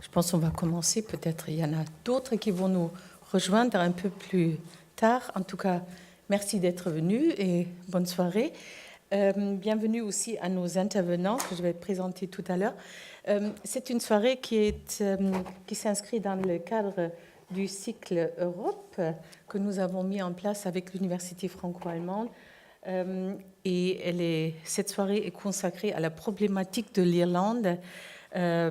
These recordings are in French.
Je pense qu'on va commencer. Peut-être il y en a d'autres qui vont nous rejoindre un peu plus tard. En tout cas, merci d'être venus et bonne soirée. Bienvenue aussi à nos intervenants que je vais présenter tout à l'heure. C'est une soirée qui s'inscrit dans le cadre du cycle Europe que nous avons mis en place avec l'Université franco-allemande. Cette soirée est consacrée à la problématique de l'Irlande,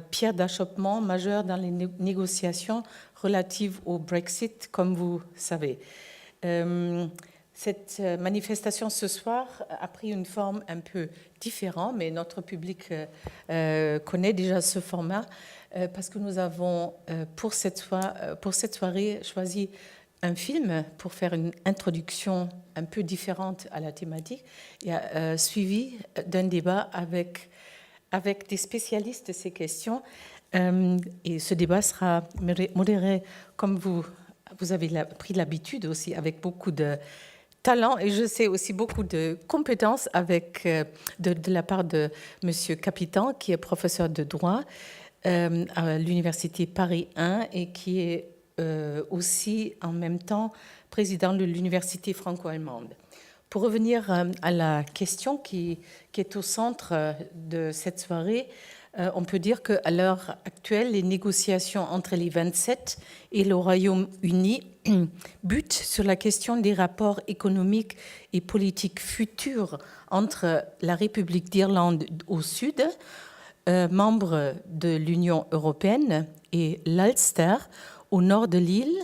pierre d'achoppement majeure dans les négociations relatives au Brexit, comme vous savez. Cette manifestation ce soir a pris une forme un peu différente, mais notre public connaît déjà ce format, parce que nous avons, pour cette soirée, choisi un film pour faire une introduction un peu différente à la thématique, et suivi d'un débat avec des spécialistes de ces questions. Et ce débat sera modéré, comme vous avez pris l'habitude aussi, avec beaucoup de talent et je sais aussi beaucoup de compétences de la part de Monsieur Capitan, qui est professeur de droit à l'Université Paris 1 et qui est aussi en même temps président de l'Université franco-allemande. Pour revenir à la question qui est au centre de cette soirée, on peut dire qu'à l'heure actuelle, les négociations entre les 27 et le Royaume-Uni butent sur la question des rapports économiques et politiques futurs entre la République d'Irlande au sud, membre de l'Union européenne, et l'Ulster au nord de l'île,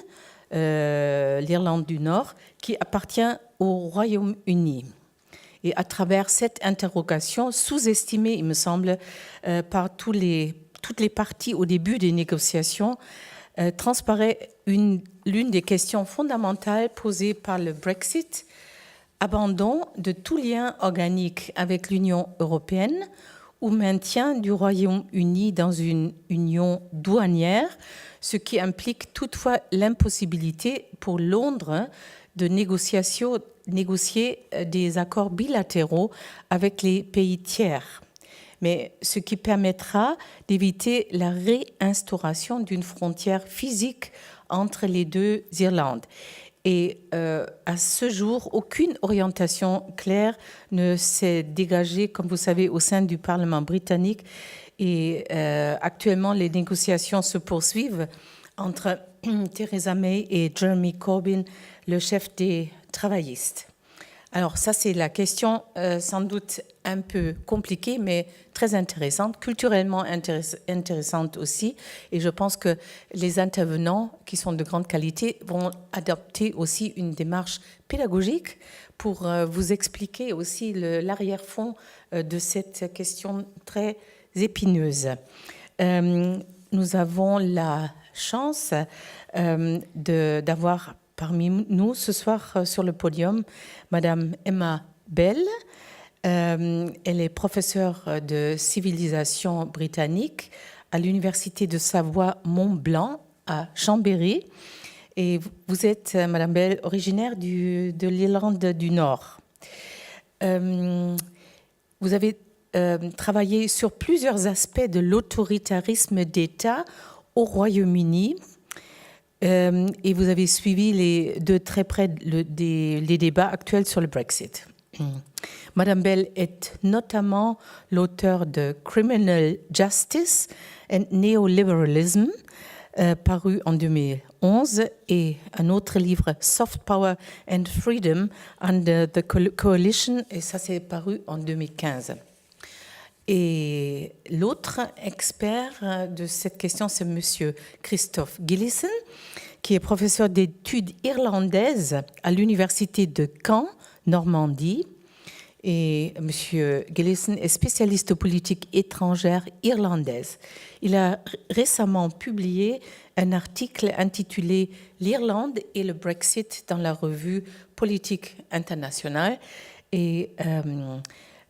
l'Irlande du Nord, qui appartient au Royaume-Uni. Et à travers cette interrogation, sous-estimée, il me semble, par toutes les parties au début des négociations, transparaît l'une des questions fondamentales posées par le Brexit: abandon de tout lien organique avec l'Union européenne ou maintien du Royaume-Uni dans une union douanière, ce qui implique toutefois l'impossibilité pour Londres de négocier des accords bilatéraux avec les pays tiers, mais ce qui permettra d'éviter la réinstauration d'une frontière physique entre les deux Irlandes. Et à ce jour, aucune orientation claire ne s'est dégagée, comme vous savez, au sein du Parlement britannique. Et actuellement, les négociations se poursuivent entre Theresa May et Jeremy Corbyn, le chef des travaillistes. Alors ça, c'est la question sans doute un peu compliquée, mais très intéressante, culturellement intéressante aussi. Et je pense que les intervenants, qui sont de grande qualité, vont adopter aussi une démarche pédagogique pour vous expliquer aussi l'arrière-fond de cette question très épineuse. Nous avons la chance d'avoir parmi nous ce soir sur le podium Madame Emma Bell. Elle est professeure de civilisation britannique à l'Université de Savoie-Mont-Blanc à Chambéry. Et vous êtes, Madame Bell, originaire de l'Irlande du Nord. Vous avez travaillé sur plusieurs aspects de l'autoritarisme d'État au Royaume-Uni. Et vous avez suivi de très près les débats actuels sur le Brexit. Madame Bell est notamment l'auteur de Criminal Justice and Neoliberalism, paru en 2011, et un autre livre, Soft Power and Freedom under the Coalition, et ça c'est paru en 2015. Et l'autre expert de cette question, c'est Monsieur Christophe Gillison, qui est professeur d'études irlandaises à l'Université de Caen, Normandie. Et Monsieur Gillison est spécialiste de politique étrangère irlandaise. Il a récemment publié un article intitulé « L'Irlande et le Brexit » dans la revue Politique internationale. Et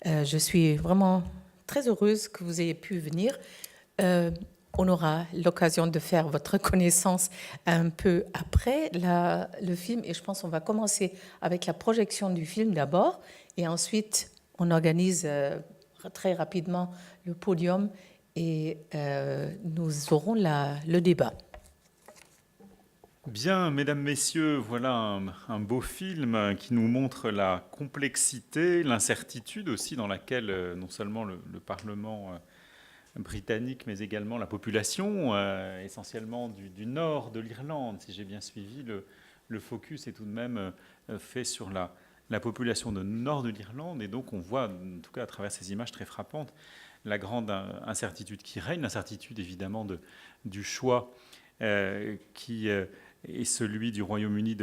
je suis vraiment très heureuse que vous ayez pu venir. On aura l'occasion de faire votre connaissance un peu après le film. Et je pense qu'on va commencer avec la projection du film d'abord. Et ensuite, on organise très rapidement le podium et nous aurons le débat. Bien, mesdames, messieurs, voilà un beau film qui nous montre la complexité, l'incertitude aussi dans laquelle non seulement le Parlement britannique, mais également la population, essentiellement du nord de l'Irlande, si j'ai bien suivi, le focus est tout de même fait sur la population du nord de l'Irlande, et donc on voit, en tout cas à travers ces images très frappantes, la grande incertitude qui règne, l'incertitude évidemment du choix qui est celui du Royaume-Uni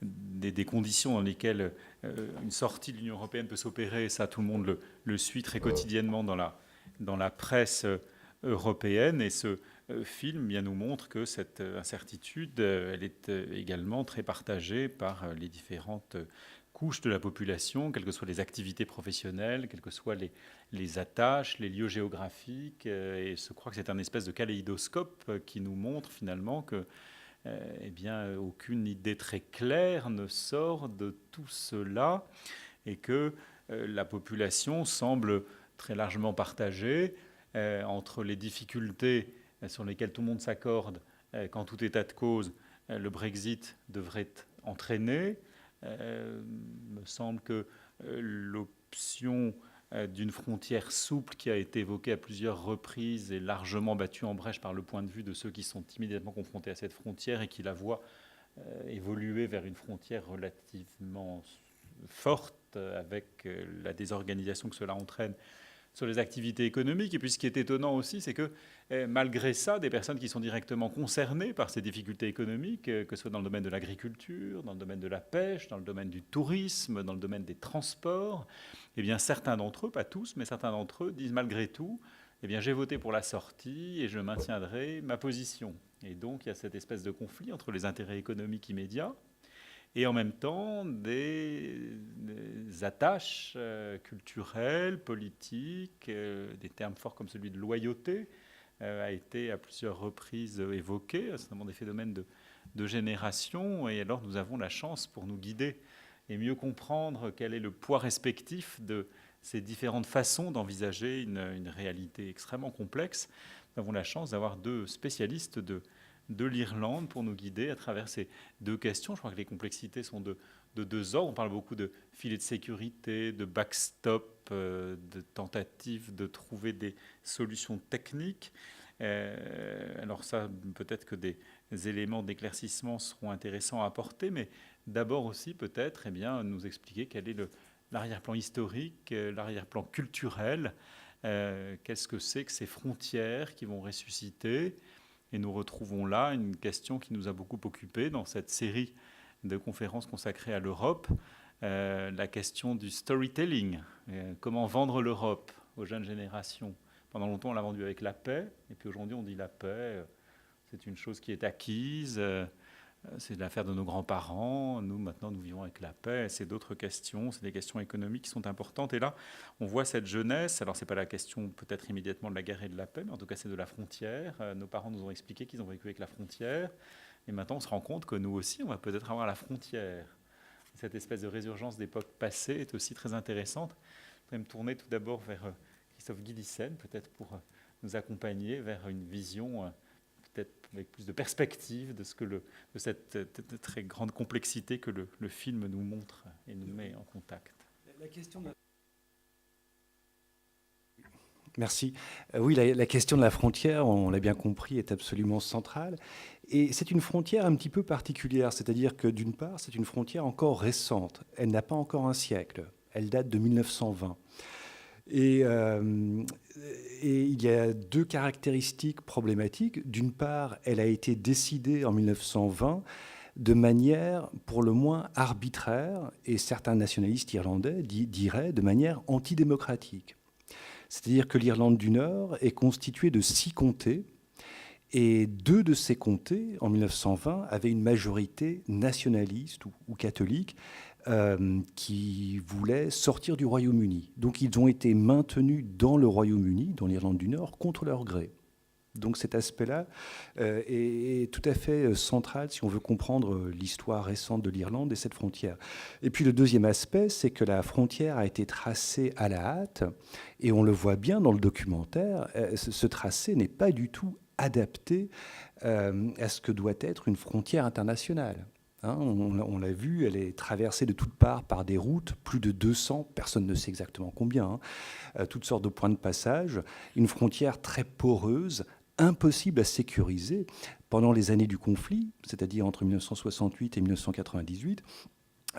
des conditions dans lesquelles une sortie de l'Union européenne peut s'opérer. Ça, tout le monde le suit très quotidiennement dans la presse européenne. Et ce film bien, nous montre que cette incertitude, elle est également très partagée par les différentes couches de la population, quelles que soient les activités professionnelles, quelles que soient les attaches, les lieux géographiques. Et je crois que c'est un espèce de kaléidoscope qui nous montre finalement que eh bien, aucune idée très claire ne sort de tout cela et que la population semble très largement partagée entre les difficultés sur lesquelles tout le monde s'accorde qu'en tout état de cause, le Brexit devrait entraîner. Me semble que l'option d'une frontière souple qui a été évoquée à plusieurs reprises et largement battue en brèche par le point de vue de ceux qui sont immédiatement confrontés à cette frontière et qui la voient évoluer vers une frontière relativement forte avec la désorganisation que cela entraîne sur les activités économiques. Et puis ce qui est étonnant aussi, c'est que malgré ça, des personnes qui sont directement concernées par ces difficultés économiques, que ce soit dans le domaine de l'agriculture, dans le domaine de la pêche, dans le domaine du tourisme, dans le domaine des transports, eh bien certains d'entre eux, pas tous, mais certains d'entre eux disent malgré tout, eh bien j'ai voté pour la sortie et je maintiendrai ma position. Et donc il y a cette espèce de conflit entre les intérêts économiques immédiats et en même temps des attaches culturelles, politiques, des termes forts comme celui de loyauté a été à plusieurs reprises évoqué, notamment des phénomènes de génération. Et alors nous avons la chance pour nous guider et mieux comprendre quel est le poids respectif de ces différentes façons d'envisager une réalité extrêmement complexe. Nous avons la chance d'avoir deux spécialistes de l'Irlande pour nous guider à travers ces deux questions. Je crois que les complexités sont de deux ordres. On parle beaucoup de filets de sécurité, de backstop, de tentatives de trouver des solutions techniques. Alors ça, peut-être que des éléments d'éclaircissement seront intéressants à apporter, mais d'abord aussi peut-être nous expliquer quel est l'arrière-plan historique, l'arrière-plan culturel, qu'est-ce que c'est que ces frontières qui vont ressusciter. Et nous retrouvons là une question qui nous a beaucoup occupés dans cette série de conférences consacrées à l'Europe, la question du storytelling. Comment vendre l'Europe aux jeunes générations. Pendant longtemps, on l'a vendu avec la paix, et puis aujourd'hui, on dit la paix, c'est une chose qui est acquise, c'est l'affaire de nos grands-parents. Nous, maintenant, nous vivons avec la paix. C'est d'autres questions, c'est des questions économiques qui sont importantes. Et là, on voit cette jeunesse. Alors, ce n'est pas la question peut-être immédiatement de la guerre et de la paix, mais en tout cas, c'est de la frontière. Nos parents nous ont expliqué qu'ils ont vécu avec la frontière. Et maintenant, on se rend compte que nous aussi, on va peut-être avoir la frontière. Cette espèce de résurgence d'époque passée est aussi très intéressante. Je vais me tourner tout d'abord vers Christophe Guilissen, peut-être pour nous accompagner vers une vision peut-être avec plus de perspective de cette très grande complexité que le film nous montre et nous met en contact. La question Merci. Oui, la question de la frontière, on l'a bien compris, est absolument centrale. Et c'est une frontière un petit peu particulière, c'est-à-dire que d'une part, c'est une frontière encore récente. Elle n'a pas encore un siècle. Elle date de 1920. Et il y a deux caractéristiques problématiques. D'une part, elle a été décidée en 1920 de manière pour le moins arbitraire, et certains nationalistes irlandais diraient de manière antidémocratique. C'est-à-dire que l'Irlande du Nord est constituée de 6 comtés, et 2 de ces comtés, en 1920, avaient une majorité nationaliste ou catholique qui voulait sortir du Royaume-Uni. Donc ils ont été maintenus dans le Royaume-Uni, dans l'Irlande du Nord, contre leur gré. Donc cet aspect-là est tout à fait central si on veut comprendre l'histoire récente de l'Irlande et cette frontière. Et puis le deuxième aspect, c'est que la frontière a été tracée à la hâte, et on le voit bien dans le documentaire, ce tracé n'est pas du tout adapté à ce que doit être une frontière internationale. Hein, on l'a vu, elle est traversée de toutes parts par des routes, plus de 200, personne ne sait exactement combien, toutes sortes de points de passage, une frontière très poreuse, impossible à sécuriser. Pendant les années du conflit, c'est-à-dire entre 1968 et 1998,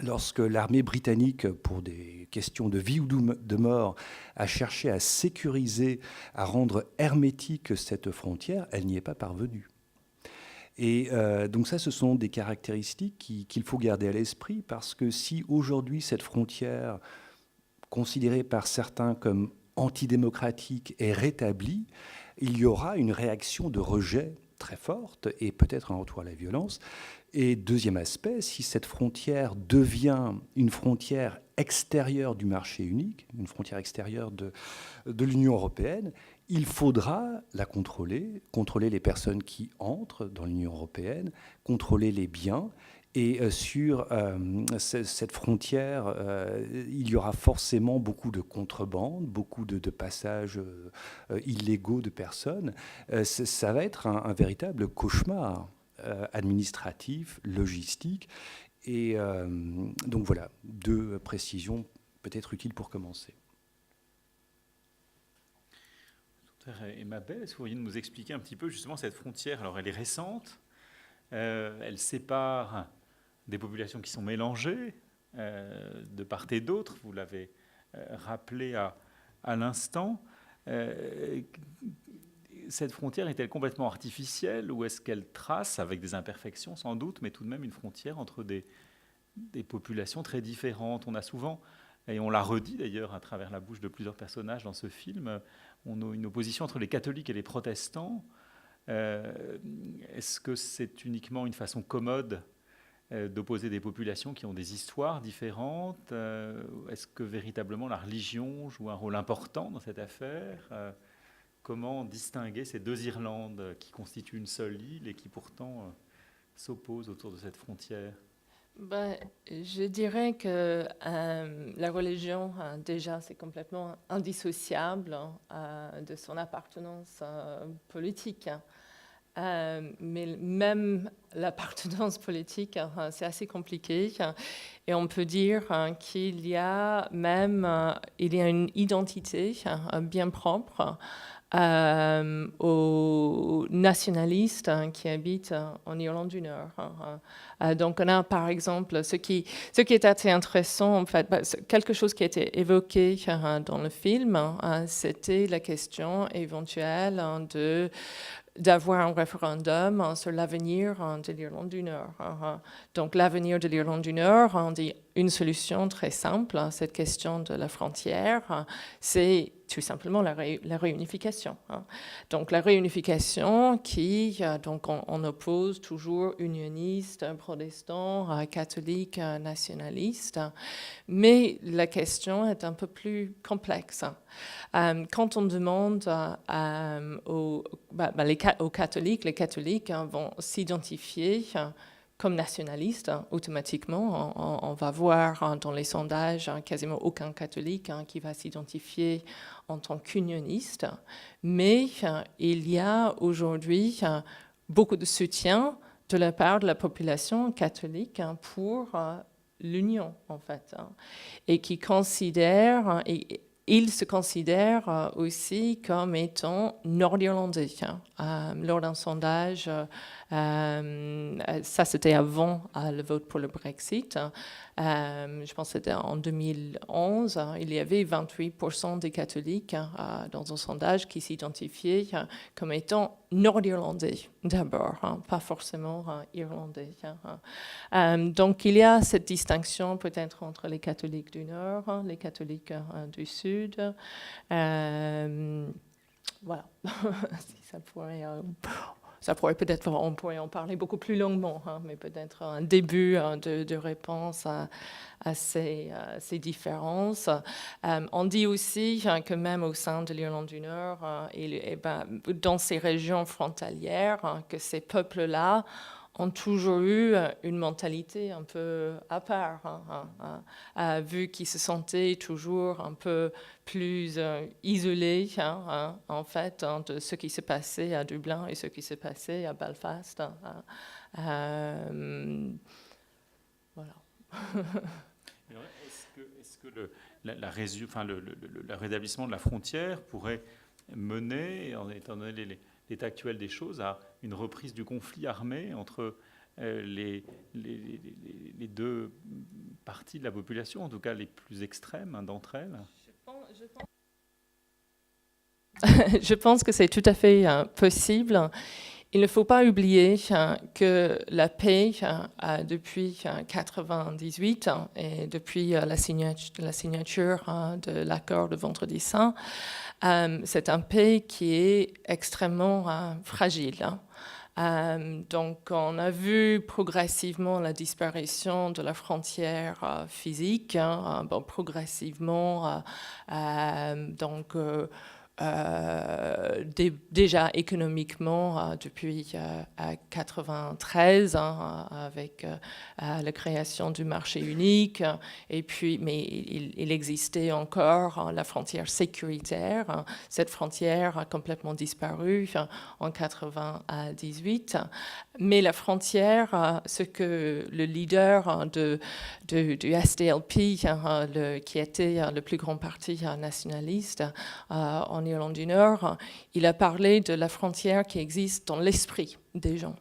lorsque l'armée britannique, pour des questions de vie ou de mort, a cherché à sécuriser, à rendre hermétique cette frontière, elle n'y est pas parvenue. Et donc ça, ce sont des caractéristiques qu'il faut garder à l'esprit, parce que si aujourd'hui cette frontière, considérée par certains comme antidémocratique, est rétablie, il y aura une réaction de rejet très forte et peut-être un retour à la violence. Et deuxième aspect, si cette frontière devient une frontière extérieure du marché unique, une frontière extérieure de l'Union européenne, il faudra la contrôler les personnes qui entrent dans l'Union européenne, contrôler les biens. Et sur cette frontière, il y aura forcément beaucoup de contrebande, beaucoup de passages illégaux de personnes. Ça va être un véritable cauchemar administratif, logistique. Et donc voilà, 2 précisions peut-être utiles pour commencer. Et Mabel, est-ce que vous pourriez nous expliquer un petit peu justement cette frontière? Alors elle est récente, elle sépare des populations qui sont mélangées de part et d'autre, vous l'avez rappelé à l'instant. Cette frontière est-elle complètement artificielle, ou est-ce qu'elle trace, avec des imperfections sans doute, mais tout de même une frontière entre des populations très différentes? On a souvent, et on l'a redit d'ailleurs à travers la bouche de plusieurs personnages dans ce film, on a une opposition entre les catholiques et les protestants. Est-ce que c'est uniquement une façon commode d'opposer des populations qui ont des histoires différentes? Est-ce que véritablement la religion joue un rôle important dans cette affaire? Comment distinguer ces 2 Irlandes qui constituent une seule île et qui pourtant s'opposent autour de cette frontière? Je dirais que la religion, déjà, c'est complètement indissociable de son appartenance politique. Mais même l'appartenance politique, c'est assez compliqué. Et on peut dire qu'il y a une identité bien propre aux nationalistes qui habitent en Irlande du Nord. Donc on a par exemple ce qui est assez intéressant, en fait, quelque chose qui a été évoqué dans le film, c'était la question éventuelle d'avoir un référendum sur l'avenir de l'Irlande du Nord. Donc l'avenir de l'Irlande du Nord, on dit une solution très simple à cette question de la frontière, c'est tout simplement la réunification. Donc la réunification qui, donc on oppose toujours unionistes, protestants, catholiques, nationalistes, mais la question est un peu plus complexe. Quand on demande aux catholiques, les catholiques vont s'identifier comme nationalistes, automatiquement. On va voir dans les sondages quasiment aucun catholique qui va s'identifier en tant qu'unioniste. Mais il y a aujourd'hui beaucoup de soutien de la part de la population catholique pour l'union, en fait, et qui considère... Ils se considèrent aussi comme étant nord-irlandais. Lors d'un sondage, ça c'était avant le vote pour le Brexit, je pense que c'était en 2011, il y avait 28% des catholiques dans un sondage qui s'identifiaient comme étant nord-irlandais d'abord, pas forcément irlandais. Donc il y a cette distinction peut-être entre les catholiques du Nord, les catholiques du Sud. Voilà, si ça pourrait ça pourrait peut-être, on pourrait en parler beaucoup plus longuement, mais peut-être un début de réponse à ces différences. On dit aussi que même au sein de l'Irlande du Nord, dans ces régions frontalières, que ces peuples-là ont toujours eu une mentalité un peu à part, vu qu'ils se sentaient toujours un peu plus isolés, en fait, de ce qui se passait à Dublin et ce qui se passait à Belfast. Voilà. Est-ce que le rétablissement de la frontière pourrait mener, étant donné l'état actuel des choses, à une reprise du conflit armé entre les deux parties de la population, en tout cas les plus extrêmes d'entre elles? Je pense que c'est tout à fait possible. Il ne faut pas oublier que la paix, depuis 1998 et depuis la signature de l'accord de Vendredi Saint, c'est un pays qui est extrêmement fragile. Donc, on a vu progressivement la disparition de la frontière physique, progressivement, donc déjà économiquement depuis 1993 avec la création du marché unique, et puis mais il existait encore la frontière sécuritaire. Cette frontière a complètement disparu en 1998, mais la frontière, ce que le leader du SDLP, qui était le plus grand parti nationaliste en Irlande du Nord, il a parlé de la frontière qui existe dans l'esprit des gens.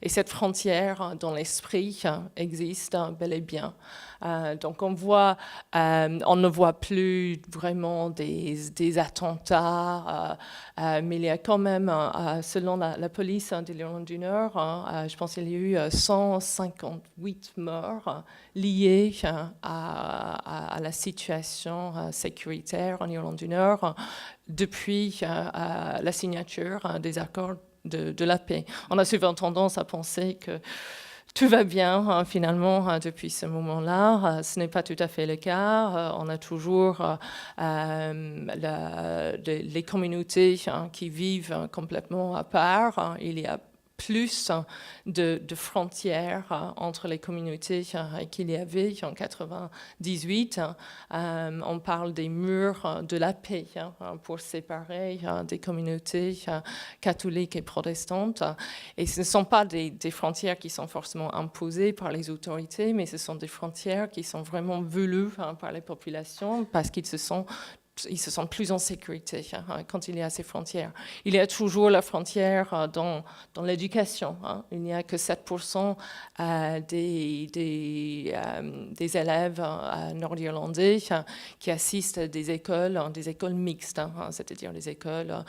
Et cette frontière dans l'esprit existe bel et bien. Donc on ne voit plus vraiment des attentats, mais il y a quand même, selon la police de l'Irlande du Nord, je pense qu'il y a eu 158 morts liés à la situation sécuritaire en Irlande du Nord depuis la signature des accords de la paix. On a souvent tendance à penser que tout va bien finalement depuis ce moment-là. Ce n'est pas tout à fait le cas. On a toujours les communautés qui vivent complètement à part. Il y a plus de frontières entre les communautés qu'il y avait en 1998. On parle des murs de la paix pour séparer des communautés catholiques et protestantes. Et ce ne sont pas des frontières qui sont forcément imposées par les autorités, mais ce sont des frontières qui sont vraiment voulues par les populations parce qu'ils se sentent plus en sécurité quand il y a ces frontières. Il y a toujours la frontière dans l'éducation. Il n'y a que 7% des élèves nord-irlandais qui assistent à des écoles mixtes, c'est-à-dire des écoles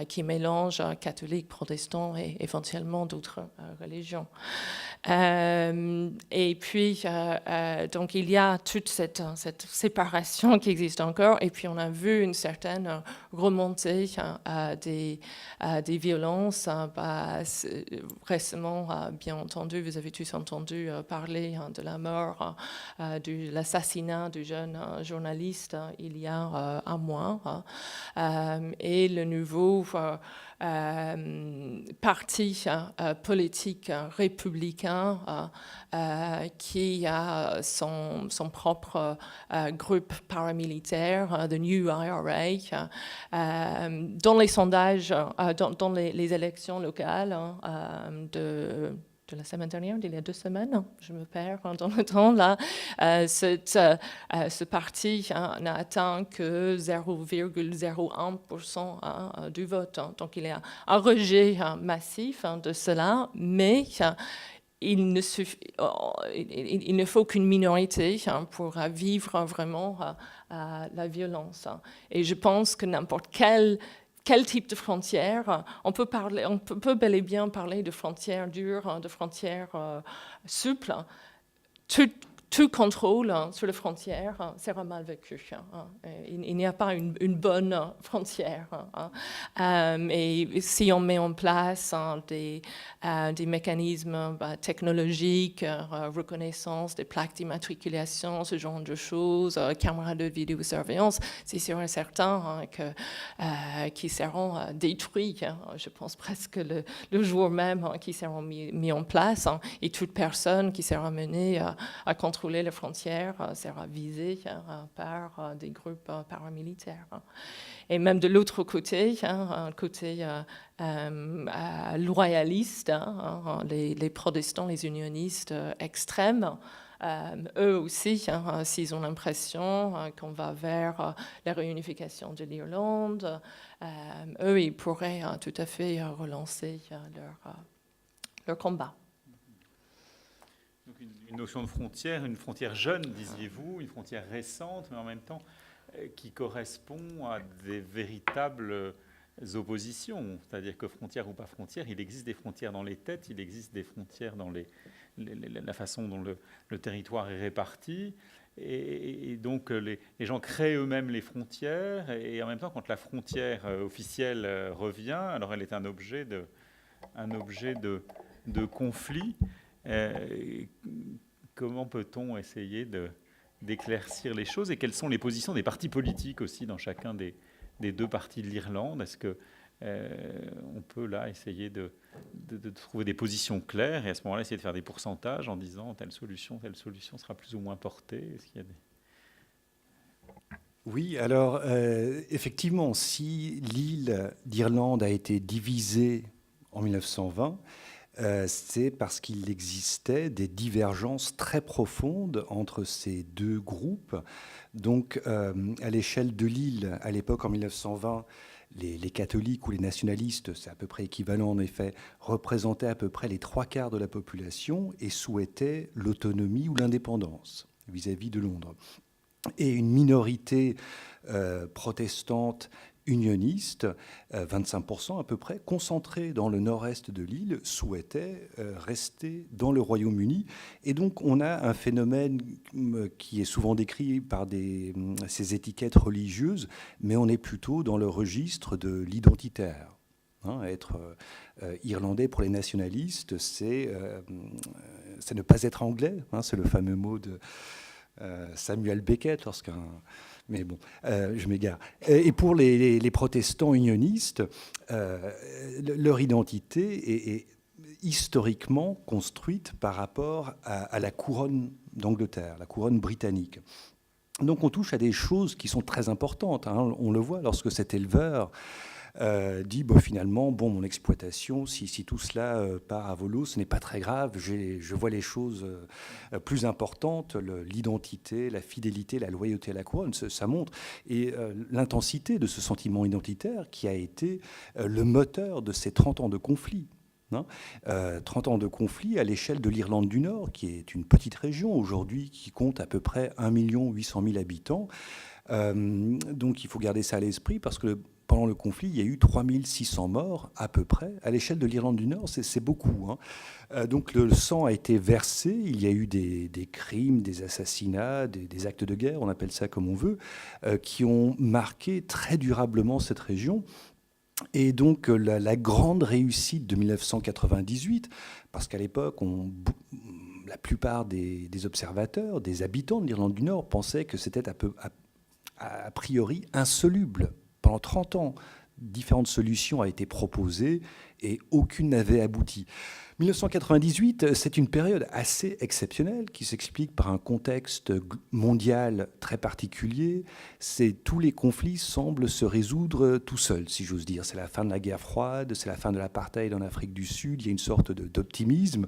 qui mélangent catholiques, protestants et éventuellement d'autres religions. Et puis, donc il y a toute cette séparation qui existe encore, et puis on a vu une certaine remontée des violences. Récemment, bien entendu, vous avez tous entendu parler de la mort, de l'assassinat du jeune journaliste il y a un mois, et le nouveau parti politique républicain qui a son propre groupe paramilitaire, the New IRA, dans les sondages, dans les élections locales de la semaine dernière, d'il y a 2 semaines, je me perds dans le temps là, ce parti n'a atteint que 0,01% du vote. Donc il y a un rejet massif de cela, mais il ne faut qu'une minorité pour vivre vraiment la violence. Et je pense que n'importe quel type de frontière, on peut bel et bien parler de frontières dures, de frontières souples. tout contrôle sur les frontières sera mal vécu. Il n'y a pas une bonne frontière. Et si on met en place des mécanismes technologiques, reconnaissance des plaques d'immatriculation, ce genre de choses, caméras de vidéosurveillance, c'est sûr et certain qu'ils seront détruits. Je pense presque le jour même qu'ils seront mis en place. Et toute personne qui sera menée à contrôler les frontières sera visée par des groupes paramilitaires. Et même de l'autre côté, côté loyaliste, les protestants, les unionistes extrêmes, eux aussi, s'ils ont l'impression qu'on va vers la réunification de l'Irlande, eux, ils pourraient tout à fait relancer leur combat. Donc une notion de frontière, une frontière jeune, disiez-vous, une frontière récente, mais en même temps qui correspond à des véritables oppositions. C'est-à-dire que frontière ou pas frontière, il existe des frontières dans les têtes, il existe des frontières dans la façon dont le territoire est réparti. Et donc les gens créent eux-mêmes les frontières, et en même temps, quand la frontière officielle revient, alors elle est un objet de conflit. Comment peut-on essayer d'éclaircir les choses, et quelles sont les positions des partis politiques aussi dans chacun des deux parties de l'Irlande? Est-ce qu'on peut là essayer de trouver des positions claires, et à ce moment-là essayer de faire des pourcentages en disant telle solution sera plus ou moins portée? Est-ce qu'il y a Oui, alors effectivement, si l'île d'Irlande a été divisée en 1920, c'est parce qu'il existait des divergences très profondes entre ces deux groupes. Donc, à l'échelle de l'île, à l'époque, en 1920, les catholiques ou les nationalistes, c'est à peu près équivalent en effet, représentaient à peu près les 3/4 de la population et souhaitaient l'autonomie ou l'indépendance vis-à-vis de Londres. Et une minorité protestante unioniste, 25% à peu près, concentrés dans le nord-est de l'île, souhaitaient rester dans le Royaume-Uni. Et donc on a un phénomène qui est souvent décrit par ces étiquettes religieuses, mais on est plutôt dans le registre de l'identitaire. Être irlandais pour les nationalistes, c'est ne pas être anglais. C'est le fameux mot de Samuel Beckett lorsqu'un... Mais bon, je m'égare. Et pour les protestants unionistes, leur identité est historiquement construite par rapport à la couronne d'Angleterre, la couronne britannique. Donc on touche à des choses qui sont très importantes. On le voit lorsque cet éleveur dit finalement, mon exploitation, si tout cela part à volo, ce n'est pas très grave, je vois les choses plus importantes, l'identité, la fidélité, la loyauté à la couronne, ça montre. Et l'intensité de ce sentiment identitaire qui a été le moteur de ces 30 ans de conflit. 30 ans de conflit à l'échelle de l'Irlande du Nord, qui est une petite région aujourd'hui, qui compte à peu près 1 800 000 habitants. Donc il faut garder ça à l'esprit, parce que pendant le conflit, il y a eu 3600 morts à peu près. À l'échelle de l'Irlande du Nord, c'est beaucoup. Donc le sang a été versé, il y a eu des crimes, des assassinats, des actes de guerre, on appelle ça comme on veut, qui ont marqué très durablement cette région. Et donc la grande réussite de 1998, parce qu'à l'époque, la plupart des observateurs, des habitants de l'Irlande du Nord pensaient que c'était a priori insoluble. Pendant 30 ans, différentes solutions ont été proposées et aucune n'avait abouti. 1998, c'est une période assez exceptionnelle qui s'explique par un contexte mondial très particulier. Tous les conflits semblent se résoudre tout seuls, si j'ose dire. C'est la fin de la guerre froide, c'est la fin de l'apartheid en Afrique du Sud, il y a une sorte d'optimisme.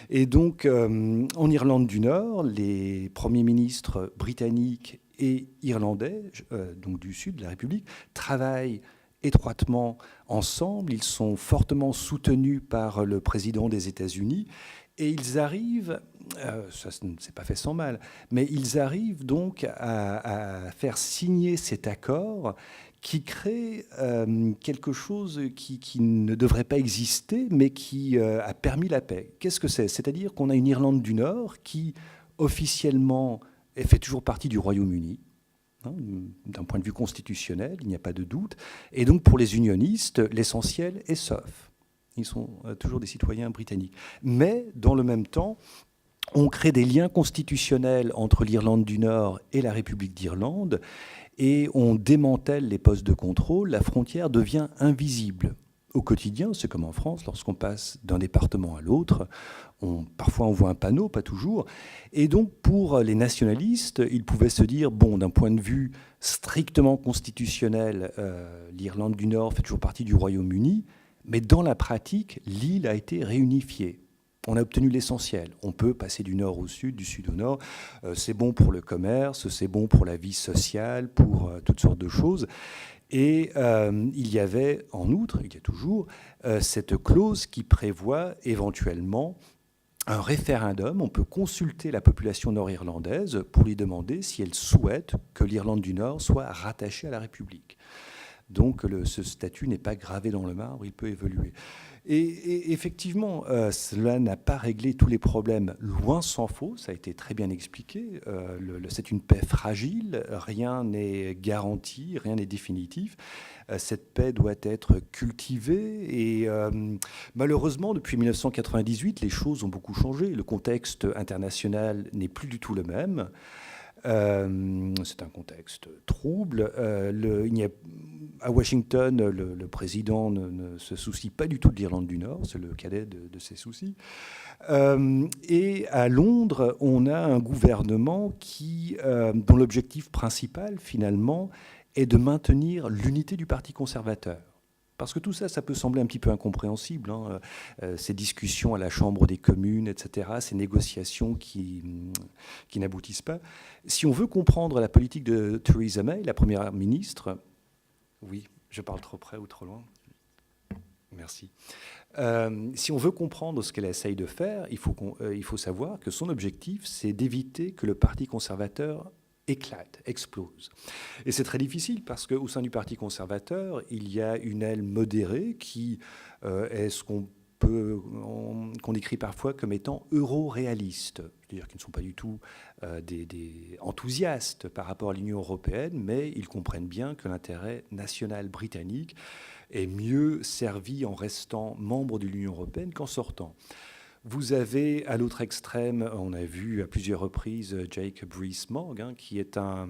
Et donc, en Irlande du Nord, les premiers ministres britanniques et irlandais, donc du Sud de la République, travaillent étroitement ensemble. Ils sont fortement soutenus par le président des États-Unis et ils arrivent, ça ne s'est pas fait sans mal, mais ils arrivent donc à faire signer cet accord qui crée quelque chose qui ne devrait pas exister, mais qui a permis la paix. Qu'est-ce que c'est ? C'est-à-dire qu'on a une Irlande du Nord qui, Officiellement, elle fait toujours partie du Royaume-Uni. D'un point de vue constitutionnel, il n'y a pas de doute. Et donc, pour les unionistes, l'essentiel est sauf. Ils sont toujours des citoyens britanniques. Mais, dans le même temps, on crée des liens constitutionnels entre l'Irlande du Nord et la République d'Irlande, et on démantèle les postes de contrôle. La frontière devient invisible. Au quotidien, c'est comme en France, lorsqu'on passe d'un département à l'autre, parfois on voit un panneau, pas toujours. Et donc pour les nationalistes, ils pouvaient se dire, bon, d'un point de vue strictement constitutionnel, l'Irlande du Nord fait toujours partie du Royaume-Uni, mais dans la pratique, l'île a été réunifiée. On a obtenu l'essentiel. On peut passer du nord au sud, du sud au nord. C'est bon pour le commerce, c'est bon pour la vie sociale, pour toutes sortes de choses. Et il y avait, en outre, il y a toujours, cette clause qui prévoit éventuellement un référendum. On peut consulter la population nord-irlandaise pour lui demander si elle souhaite que l'Irlande du Nord soit rattachée à la République. Donc ce statut n'est pas gravé dans le marbre, il peut évoluer. Et effectivement, cela n'a pas réglé tous les problèmes, loin s'en faut, ça a été très bien expliqué. C'est une paix fragile, rien n'est garanti, rien n'est définitif. Cette paix doit être cultivée et malheureusement, depuis 1998, les choses ont beaucoup changé. Le contexte international n'est plus du tout le même. C'est un contexte trouble. À Washington, le président ne se soucie pas du tout de l'Irlande du Nord, c'est le cadet de ses soucis. Et à Londres, on a un gouvernement dont l'objectif principal, finalement, est de maintenir l'unité du Parti conservateur. Parce que tout ça, ça peut sembler un petit peu incompréhensible, hein, ces discussions à la Chambre des communes, etc., ces négociations qui n'aboutissent pas. Si on veut comprendre la politique de Theresa May, la première ministre... Oui, je parle trop près ou trop loin? Merci. Si on veut comprendre ce qu'elle essaye de faire, il faut savoir que son objectif, c'est d'éviter que le Parti conservateur éclate, explose. Et c'est très difficile parce qu'au sein du Parti conservateur, il y a une aile modérée qui est ce qu'on décrit parfois comme étant euro-réalistes, c'est-à-dire qu'ils ne sont pas du tout des enthousiastes par rapport à l'Union européenne, mais ils comprennent bien que l'intérêt national britannique est mieux servi en restant membre de l'Union européenne qu'en sortant. Vous avez à l'autre extrême, on a vu à plusieurs reprises Jacob Rees-Mogg, hein, qui est un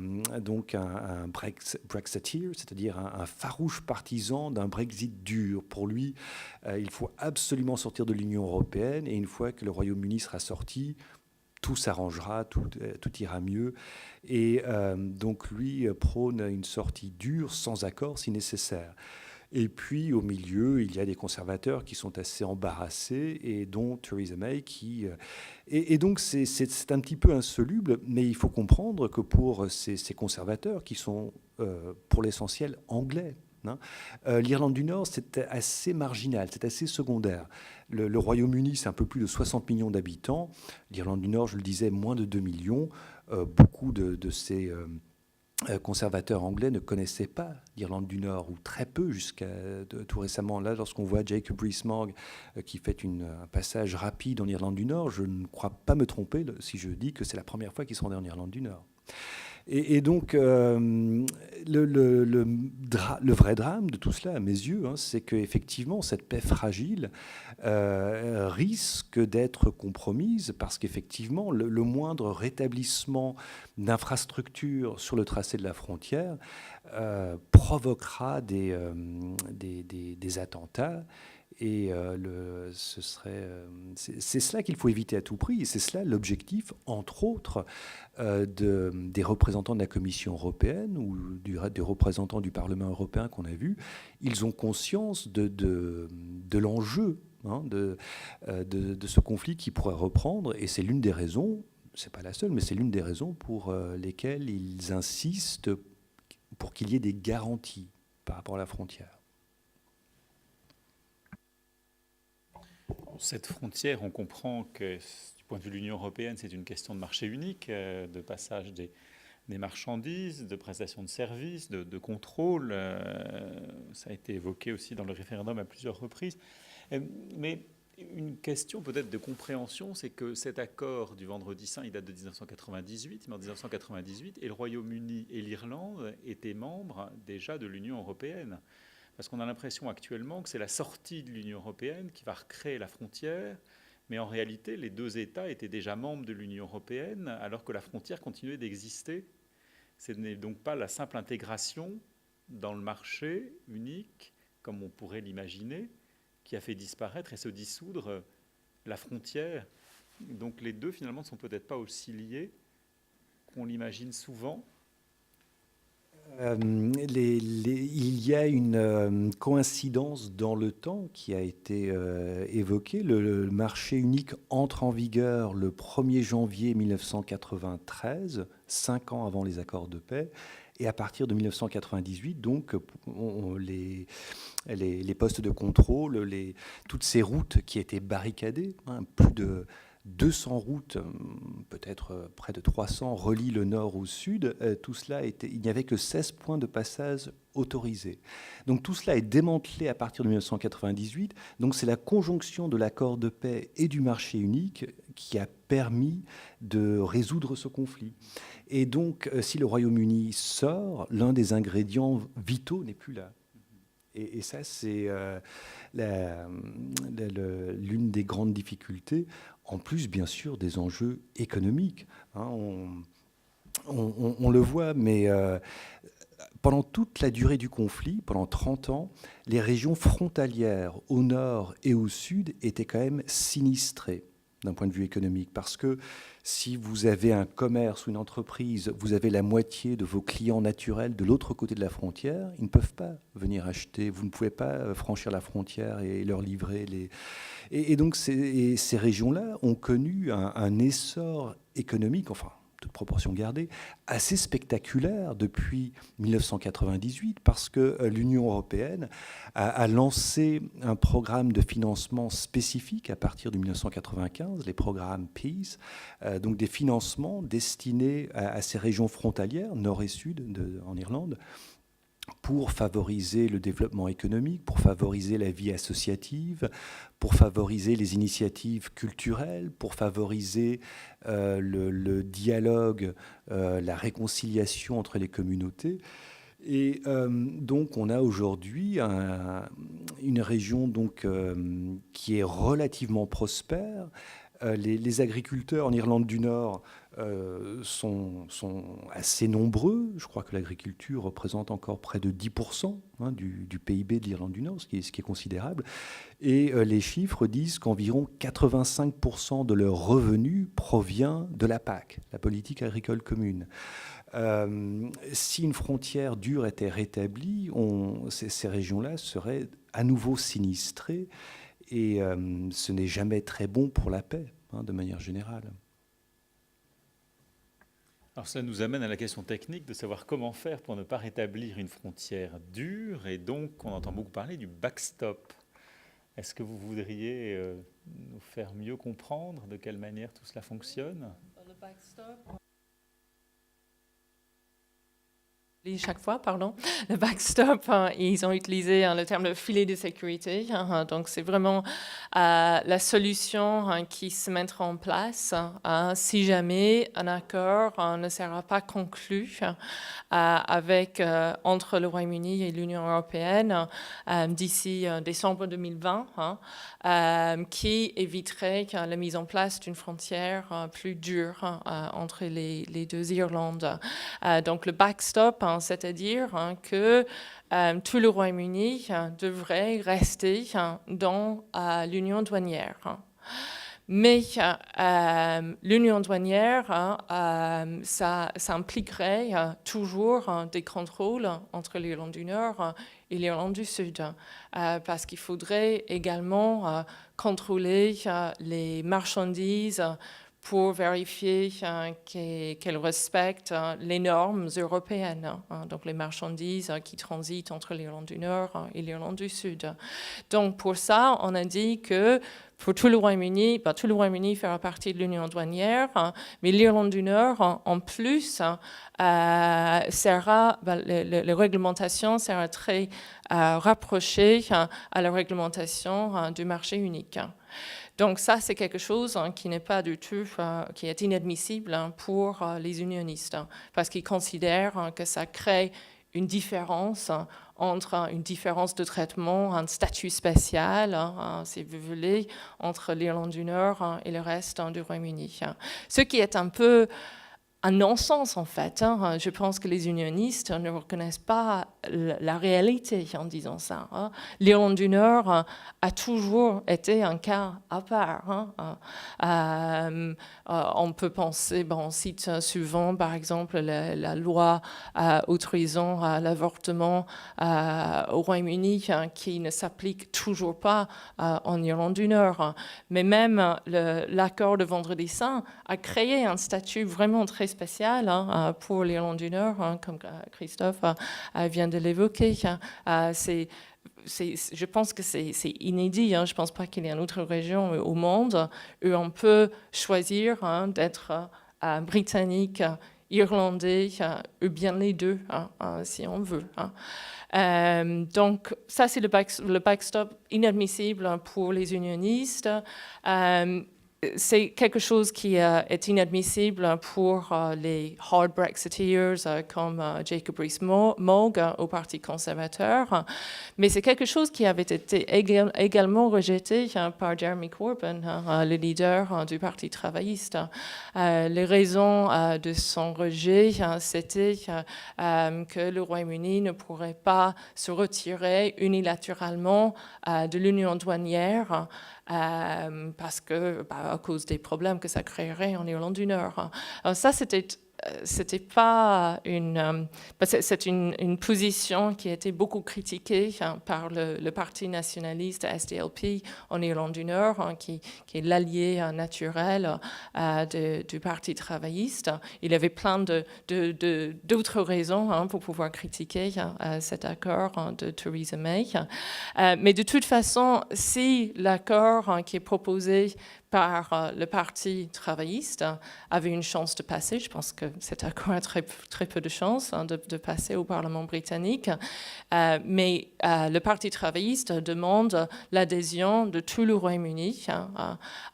Brexiteer, c'est-à-dire un farouche partisan d'un Brexit dur. Pour lui, il faut absolument sortir de l'Union européenne, et une fois que le Royaume-Uni sera sorti, tout s'arrangera, tout ira mieux. Et donc lui prône une sortie dure, sans accord si nécessaire. Et puis, au milieu, il y a des conservateurs qui sont assez embarrassés, et dont Theresa May, et donc, c'est un petit peu insoluble, mais il faut comprendre que pour ces conservateurs, qui sont pour l'essentiel anglais, hein, l'Irlande du Nord, c'est assez marginal, c'est assez secondaire. Le Royaume-Uni, c'est un peu plus de 60 millions d'habitants. L'Irlande du Nord, je le disais, moins de 2 millions. Beaucoup de ces... conservateurs anglais ne connaissaient pas l'Irlande du Nord, ou très peu jusqu'à tout récemment. Là, lorsqu'on voit Jacob Rees-Mogg qui fait un passage rapide en Irlande du Nord, je ne crois pas me tromper si je dis que c'est la première fois qu'il se rendait en Irlande du Nord. Et donc, le vrai drame de tout cela, à mes yeux, hein, c'est qu'effectivement, cette paix fragile risque d'être compromise parce qu'effectivement, le moindre rétablissement d'infrastructures sur le tracé de la frontière provoquera des attentats. Et c'est cela qu'il faut éviter à tout prix. Et c'est cela l'objectif, entre autres, des représentants de la Commission européenne ou des représentants du Parlement européen qu'on a vus. Ils ont conscience de l'enjeu, hein, de ce conflit qui pourrait reprendre. Et c'est l'une des raisons, c'est pas la seule, mais c'est l'une des raisons pour lesquelles ils insistent pour qu'il y ait des garanties par rapport à la frontière. Cette frontière, on comprend que du point de vue de l'Union européenne, c'est une question de marché unique, de passage des marchandises, de prestation de services, de contrôle. Ça a été évoqué aussi dans le référendum à plusieurs reprises. Mais Une question peut-être de compréhension, c'est que cet accord du Vendredi Saint, il date de 1998, mais en 1998, et le Royaume-Uni et l'Irlande étaient membres déjà de l'Union européenne. Parce qu'on a l'impression actuellement que c'est la sortie de l'Union européenne qui va recréer la frontière, mais en réalité, les deux États étaient déjà membres de l'Union européenne, alors que la frontière continuait d'exister. Ce n'est donc pas la simple intégration dans le marché unique, comme on pourrait l'imaginer, qui a fait disparaître et se dissoudre la frontière. Donc les deux, finalement, ne sont peut-être pas aussi liés qu'on l'imagine souvent. Il y a une coïncidence dans le temps qui a été évoquée. Le marché unique entre en vigueur le 1er janvier 1993, 5 ans avant les accords de paix. Et à partir de 1998, donc, les postes de contrôle, toutes ces routes qui étaient barricadées, plus de 200 routes, peut-être près de 300, relient le nord au sud. Tout cela il n'y avait que 16 points de passage autorisés. Donc tout cela est démantelé à partir de 1998. Donc c'est la conjonction de l'accord de paix et du marché unique qui a permis de résoudre ce conflit. Et donc si le Royaume-Uni sort, l'un des ingrédients vitaux n'est plus là. Et ça, c'est l'une des grandes difficultés, en plus, bien sûr, des enjeux économiques. On le voit, mais pendant toute la durée du conflit, pendant 30 ans, les régions frontalières au nord et au sud étaient quand même sinistrées d'un point de vue économique, parce que si vous avez un commerce ou une entreprise, vous avez la moitié de vos clients naturels de l'autre côté de la frontière, ils ne peuvent pas venir acheter, vous ne pouvez pas franchir la frontière et leur livrer les... Et donc ces régions-là ont connu un essor économique, enfin, de proportion gardée, assez spectaculaire depuis 1998, parce que l'Union européenne a lancé un programme de financement spécifique à partir de 1995, les programmes PEACE, donc des financements destinés à ces régions frontalières, nord et sud en Irlande, pour favoriser le développement économique, pour favoriser la vie associative, pour favoriser les initiatives culturelles, pour favoriser le dialogue, la réconciliation entre les communautés. Et donc on a aujourd'hui une région donc, qui est relativement prospère. Les agriculteurs en Irlande du Nord sont assez nombreux. Je crois que l'agriculture représente encore près de 10% du PIB de l'Irlande du Nord, ce qui est considérable. Et les chiffres disent qu'environ 85% de leurs revenus provient de la PAC, la politique agricole commune. Si une frontière dure était rétablie, ces régions-là seraient à nouveau sinistrées. Et ce n'est jamais très bon pour la paix, de manière générale. Alors cela nous amène à la question technique de savoir comment faire pour ne pas rétablir une frontière dure. Et donc, on entend beaucoup parler du backstop. Est-ce que vous voudriez nous faire mieux comprendre de quelle manière tout cela fonctionne ? Le backstop. Chaque fois, pardon, le backstop, ils ont utilisé le terme de filet de sécurité. Donc, c'est vraiment la solution qui se mettra en place si jamais un accord ne sera pas conclu entre le Royaume-Uni et l'Union européenne d'ici décembre 2020, qui éviterait la mise en place d'une frontière plus dure entre les deux Irlandes. Donc, le backstop, c'est-à-dire que tout le Royaume-Uni devrait rester dans l'union douanière. Mais l'union douanière, ça impliquerait toujours des contrôles entre l'Irlande du Nord et l'Irlande du Sud, parce qu'il faudrait également contrôler les marchandises pour vérifier qu'elles respectent les normes européennes, donc les marchandises qui transitent entre l'Irlande du Nord et l'Irlande du Sud. Donc pour ça, on a dit que pour tout le Royaume-Uni, tout le Royaume-Uni fera partie de l'Union douanière, mais l'Irlande du Nord, en plus, les réglementations sera très rapprochée à la réglementation du marché unique. Donc ça, c'est quelque chose qui n'est pas du tout, qui est inadmissible pour les unionistes, parce qu'ils considèrent que ça crée une différence entre une différence de traitement, un statut spécial, si vous voulez, entre l'Irlande du Nord et le reste du Royaume-Uni. Ce qui est un peu un non-sens, en fait. Je pense que les unionistes ne reconnaissent pas la réalité en disant ça. L'Irlande du Nord a toujours été un cas à part. On peut penser, on cite souvent, par exemple, la loi autorisant l'avortement au Royaume-Uni qui ne s'applique toujours pas en Irlande du Nord. Mais même l'accord de Vendredi Saint a créé un statut vraiment très spécial pour l'Irlande du Nord, comme Christophe vient de l'évoquer. Je pense que c'est inédit. Je ne pense pas qu'il y ait une autre région au monde où on peut choisir d'être britannique, irlandais, ou bien les deux, si on veut. Donc, ça, c'est le backstop inadmissible pour les unionistes. C'est quelque chose qui est inadmissible pour les hard Brexiteers comme Jacob Rees-Mogg au Parti conservateur, mais c'est quelque chose qui avait été également rejeté par Jeremy Corbyn, le leader du Parti travailliste. Les raisons de son rejet, c'était que le Royaume-Uni ne pourrait pas se retirer unilatéralement de l'union douanière parce que, à cause des problèmes que ça créerait en Irlande du Nord. Alors ça, c'était pas c'est une position qui a été beaucoup critiquée par le parti nationaliste SDLP en Irlande du Nord, qui est l'allié naturel du parti travailliste. Il y avait plein d'autres raisons pour pouvoir critiquer cet accord de Theresa May. Mais de toute façon, si l'accord qui est proposé par le Parti travailliste avait une chance de passer. Je pense que cet accord a très, très peu de chances de passer au Parlement britannique. Mais le Parti travailliste demande l'adhésion de tout le Royaume-Uni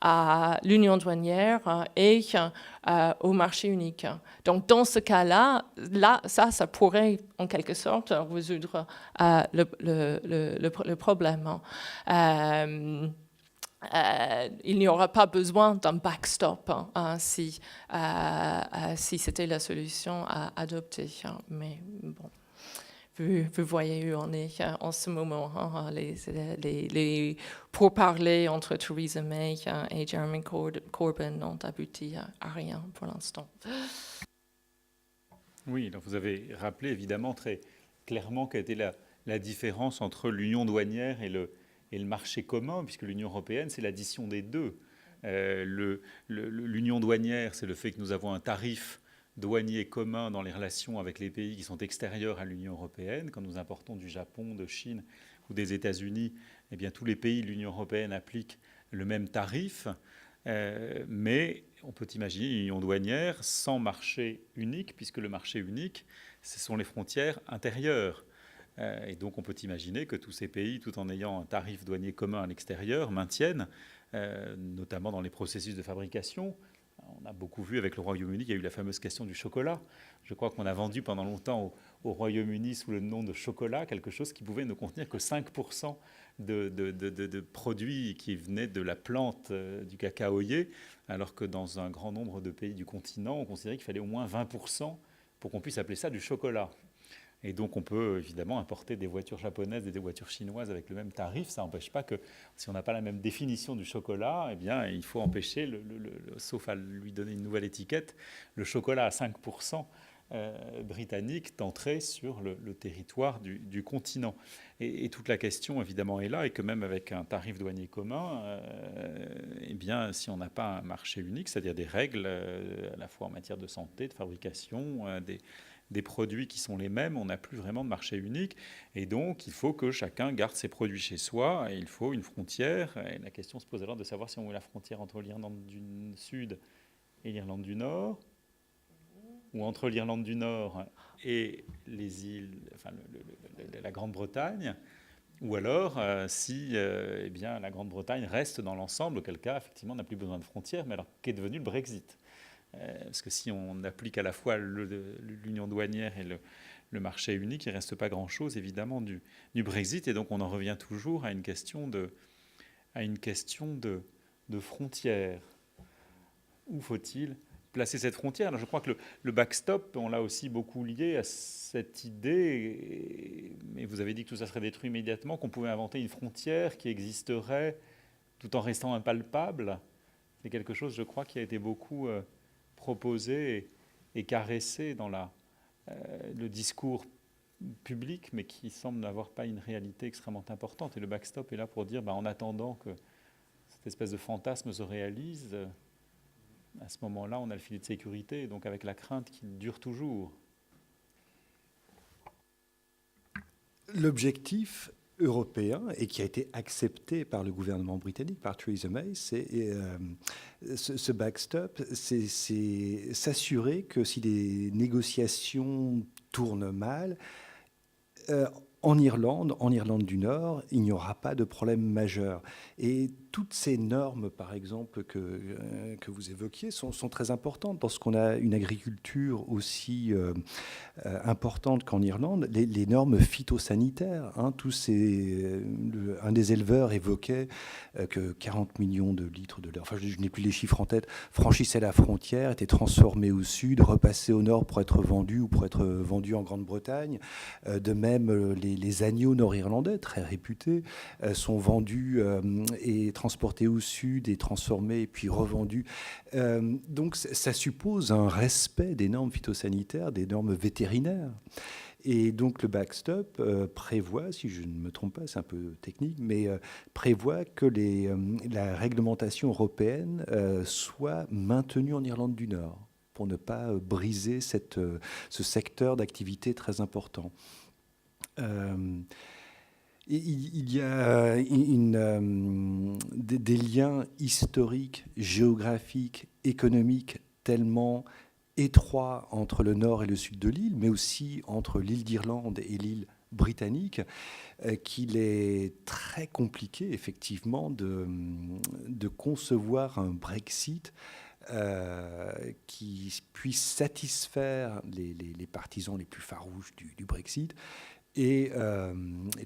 à l'union douanière et au marché unique. Donc, dans ce cas-là, ça pourrait en quelque sorte résoudre le problème. Il n'y aura pas besoin d'un backstop si c'était la solution à adopter. Mais bon, vous voyez où on est en ce moment. Les pourparlers entre Theresa May et Jeremy Corbyn n'ont abouti à rien pour l'instant. Oui, donc vous avez rappelé évidemment très clairement quelle était la différence entre l'union douanière et le marché commun, puisque l'Union européenne, c'est l'addition des deux. L'union douanière, c'est le fait que nous avons un tarif douanier commun dans les relations avec les pays qui sont extérieurs à l'Union européenne. Quand nous importons du Japon, de Chine ou des États-Unis, eh bien, tous les pays de l'Union européenne appliquent le même tarif. Mais on peut imaginer une union douanière sans marché unique, puisque le marché unique, ce sont les frontières intérieures. Et donc on peut imaginer que tous ces pays, tout en ayant un tarif douanier commun à l'extérieur, maintiennent, notamment dans les processus de fabrication. On a beaucoup vu avec le Royaume-Uni, il y a eu la fameuse question du chocolat. Je crois qu'on a vendu pendant longtemps au Royaume-Uni sous le nom de chocolat quelque chose qui pouvait ne contenir que 5% de produits qui venaient de la plante du cacaoyer, alors que dans un grand nombre de pays du continent, on considérait qu'il fallait au moins 20% pour qu'on puisse appeler ça du chocolat. Et donc, on peut évidemment importer des voitures japonaises et des voitures chinoises avec le même tarif. Ça n'empêche pas que, si on n'a pas la même définition du chocolat, eh bien, il faut empêcher, sauf à lui donner une nouvelle étiquette, le chocolat à 5% britannique d'entrer sur le territoire du continent. Et toute la question, évidemment, est là, et que même avec un tarif douanier commun, eh bien, si on n'a pas un marché unique, c'est-à-dire des règles à la fois en matière de santé, de fabrication, des produits qui sont les mêmes, on n'a plus vraiment de marché unique. Et donc, il faut que chacun garde ses produits chez soi. Et il faut une frontière. Et la question se pose alors de savoir si on veut la frontière entre l'Irlande du Sud et l'Irlande du Nord, ou entre l'Irlande du Nord et les îles, enfin la Grande-Bretagne, Ou alors, si eh bien, la Grande-Bretagne reste dans l'ensemble, auquel cas, effectivement, on n'a plus besoin de frontières, mais alors qu'est devenu le Brexit? Parce que si on applique à la fois l'union douanière et le marché unique, il ne reste pas grand-chose, évidemment, du Brexit. Et donc, on en revient toujours à une question de frontières. Où faut-il placer cette frontière? Alors, je crois que le backstop, on l'a aussi beaucoup lié à cette idée, mais vous avez dit que tout ça serait détruit immédiatement, qu'on pouvait inventer une frontière qui existerait tout en restant impalpable. C'est quelque chose, je crois, qui a été beaucoup proposé et caressé dans le discours public, mais qui semble n'avoir pas une réalité extrêmement importante. Et le backstop est là pour dire, en attendant que cette espèce de fantasme se réalise, à ce moment-là, on a le filet de sécurité, donc avec la crainte qu'il dure toujours. L'objectif européen, et qui a été accepté par le gouvernement britannique, par Theresa May, c'est ce backstop, c'est s'assurer que si les négociations tournent mal, en Irlande du Nord, il n'y aura pas de problème majeur. Et toutes ces normes, par exemple, que vous évoquiez, sont très importantes. Lorsqu'on a une agriculture aussi importante qu'en Irlande, les normes phytosanitaires, un des éleveurs évoquait que 40 millions de litres de lait, enfin je n'ai plus les chiffres en tête, franchissaient la frontière, étaient transformés au sud, repassaient au nord pour être vendus ou pour être vendus en Grande-Bretagne. De même, les agneaux nord-irlandais, très réputés, sont vendus et transportés au sud et transformés et puis revendus. Donc ça suppose un respect des normes phytosanitaires, des normes vétérinaires. Et donc le backstop prévoit, si je ne me trompe pas, c'est un peu technique, mais prévoit que la réglementation européenne soit maintenue en Irlande du Nord pour ne pas briser ce secteur d'activité très important. Il y a des liens historiques, géographiques, économiques tellement étroits entre le nord et le sud de l'île, mais aussi entre l'île d'Irlande et l'île britannique, qu'il est très compliqué, effectivement, de concevoir un Brexit qui puisse satisfaire les partisans les plus farouches du Brexit et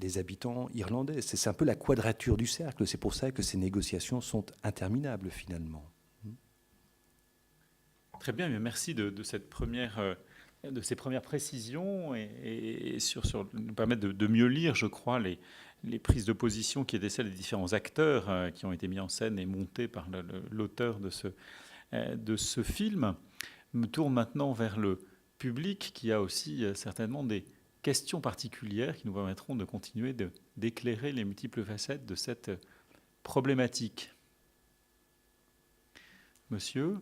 les habitants irlandais. C'est un peu la quadrature du cercle. C'est pour ça que ces négociations sont interminables, finalement. Très bien, mais merci de ces premières précisions et sur nous permettre de mieux lire, je crois, les prises de position qui étaient celles des différents acteurs qui ont été mis en scène et montés par l'auteur de ce film. Je me tourne maintenant vers le public qui a aussi certainement des questions particulières qui nous permettront de continuer d'éclairer les multiples facettes de cette problématique. Monsieur ?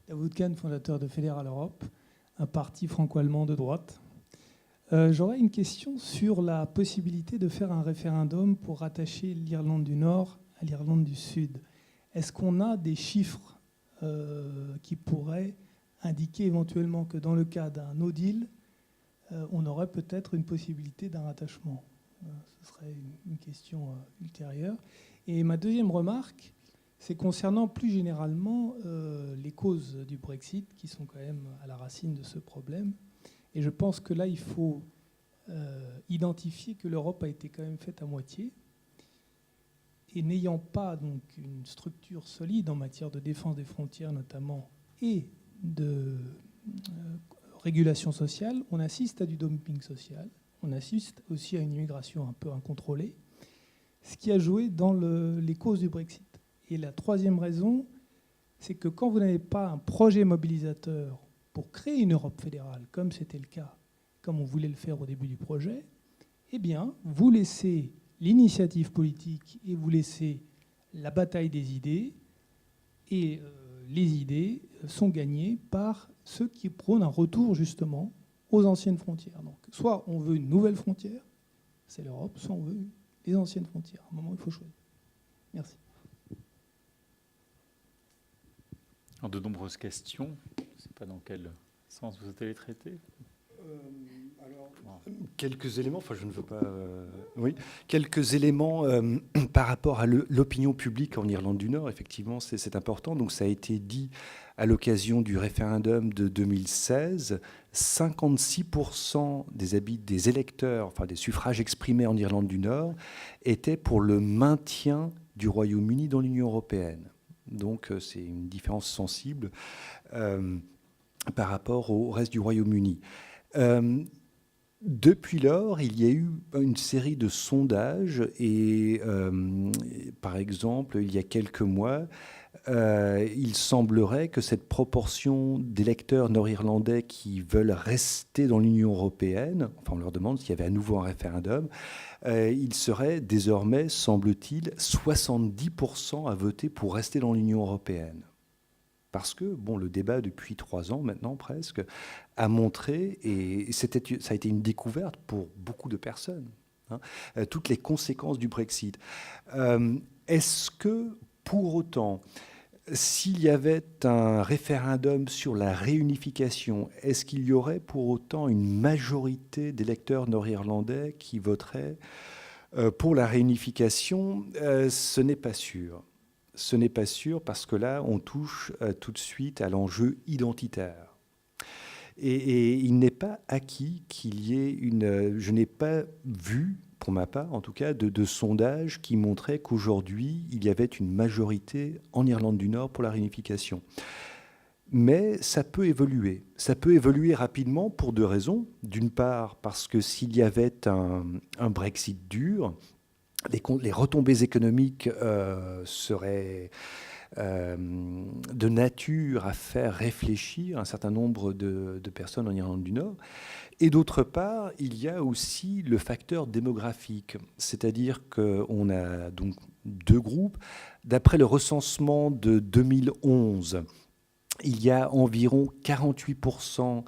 Daoud Khan, fondateur de Fédéral Europe, un parti franco-allemand de droite. J'aurais une question sur la possibilité de faire un référendum pour rattacher l'Irlande du Nord à l'Irlande du Sud. Est-ce qu'on a des chiffres qui pourraient indiquer éventuellement que dans le cas d'un no deal, on aurait peut-être une possibilité d'un rattachement? Ce serait une question ultérieure. Et ma deuxième remarque, c'est concernant plus généralement les causes du Brexit qui sont quand même à la racine de ce problème. Et je pense que là, il faut identifier que l'Europe a été quand même faite à moitié. Et n'ayant pas donc une structure solide en matière de défense des frontières notamment et de régulation sociale, on assiste à du dumping social, on assiste aussi à une immigration un peu incontrôlée, ce qui a joué dans les causes du Brexit. Et la troisième raison, c'est que quand vous n'avez pas un projet mobilisateur pour créer une Europe fédérale, comme c'était le cas, comme on voulait le faire au début du projet, eh bien, vous laissez l'initiative politique et vous laissez la bataille des idées, et les idées sont gagnées par ceux qui prônent un retour justement aux anciennes frontières. Donc, soit on veut une nouvelle frontière, c'est l'Europe, soit on veut les anciennes frontières. À un moment, il faut choisir. Merci. Alors, de nombreuses questions. Je ne sais pas dans quel sens vous allez les traiter. Quelques éléments, enfin je ne veux pas... oui, quelques éléments par rapport à l'opinion publique en Irlande du Nord, effectivement, c'est important. Donc ça a été dit à l'occasion du référendum de 2016, 56% des électeurs, enfin des suffrages exprimés en Irlande du Nord, étaient pour le maintien du Royaume-Uni dans l'Union européenne. Donc c'est une différence sensible par rapport au reste du Royaume-Uni. Depuis lors, il y a eu une série de sondages et, par exemple, il y a quelques mois, il semblerait que cette proportion d'électeurs nord-irlandais qui veulent rester dans l'Union européenne, enfin on leur demande s'il y avait à nouveau un référendum, il serait désormais, semble-t-il, 70% à voter pour rester dans l'Union européenne. Parce que bon, le débat depuis 3 ans maintenant presque a montré, et ça a été une découverte pour beaucoup de personnes, toutes les conséquences du Brexit. Est-ce que pour autant, s'il y avait un référendum sur la réunification, est-ce qu'il y aurait pour autant une majorité d'électeurs nord-irlandais qui voteraient pour la réunification? Ce n'est pas sûr. Ce n'est pas sûr parce que là, on touche tout de suite à l'enjeu identitaire. Et il n'est pas acquis qu'il y ait une... Je n'ai pas vu, pour ma part en tout cas, de sondage qui montrait qu'aujourd'hui, il y avait une majorité en Irlande du Nord pour la réunification. Mais ça peut évoluer. Ça peut évoluer rapidement pour 2 raisons. D'une part, parce que s'il y avait un Brexit dur, les retombées économiques seraient de nature à faire réfléchir un certain nombre de personnes en Irlande du Nord. Et d'autre part, il y a aussi le facteur démographique, c'est-à-dire qu'on a donc 2 groupes. D'après le recensement de 2011, il y a environ 48%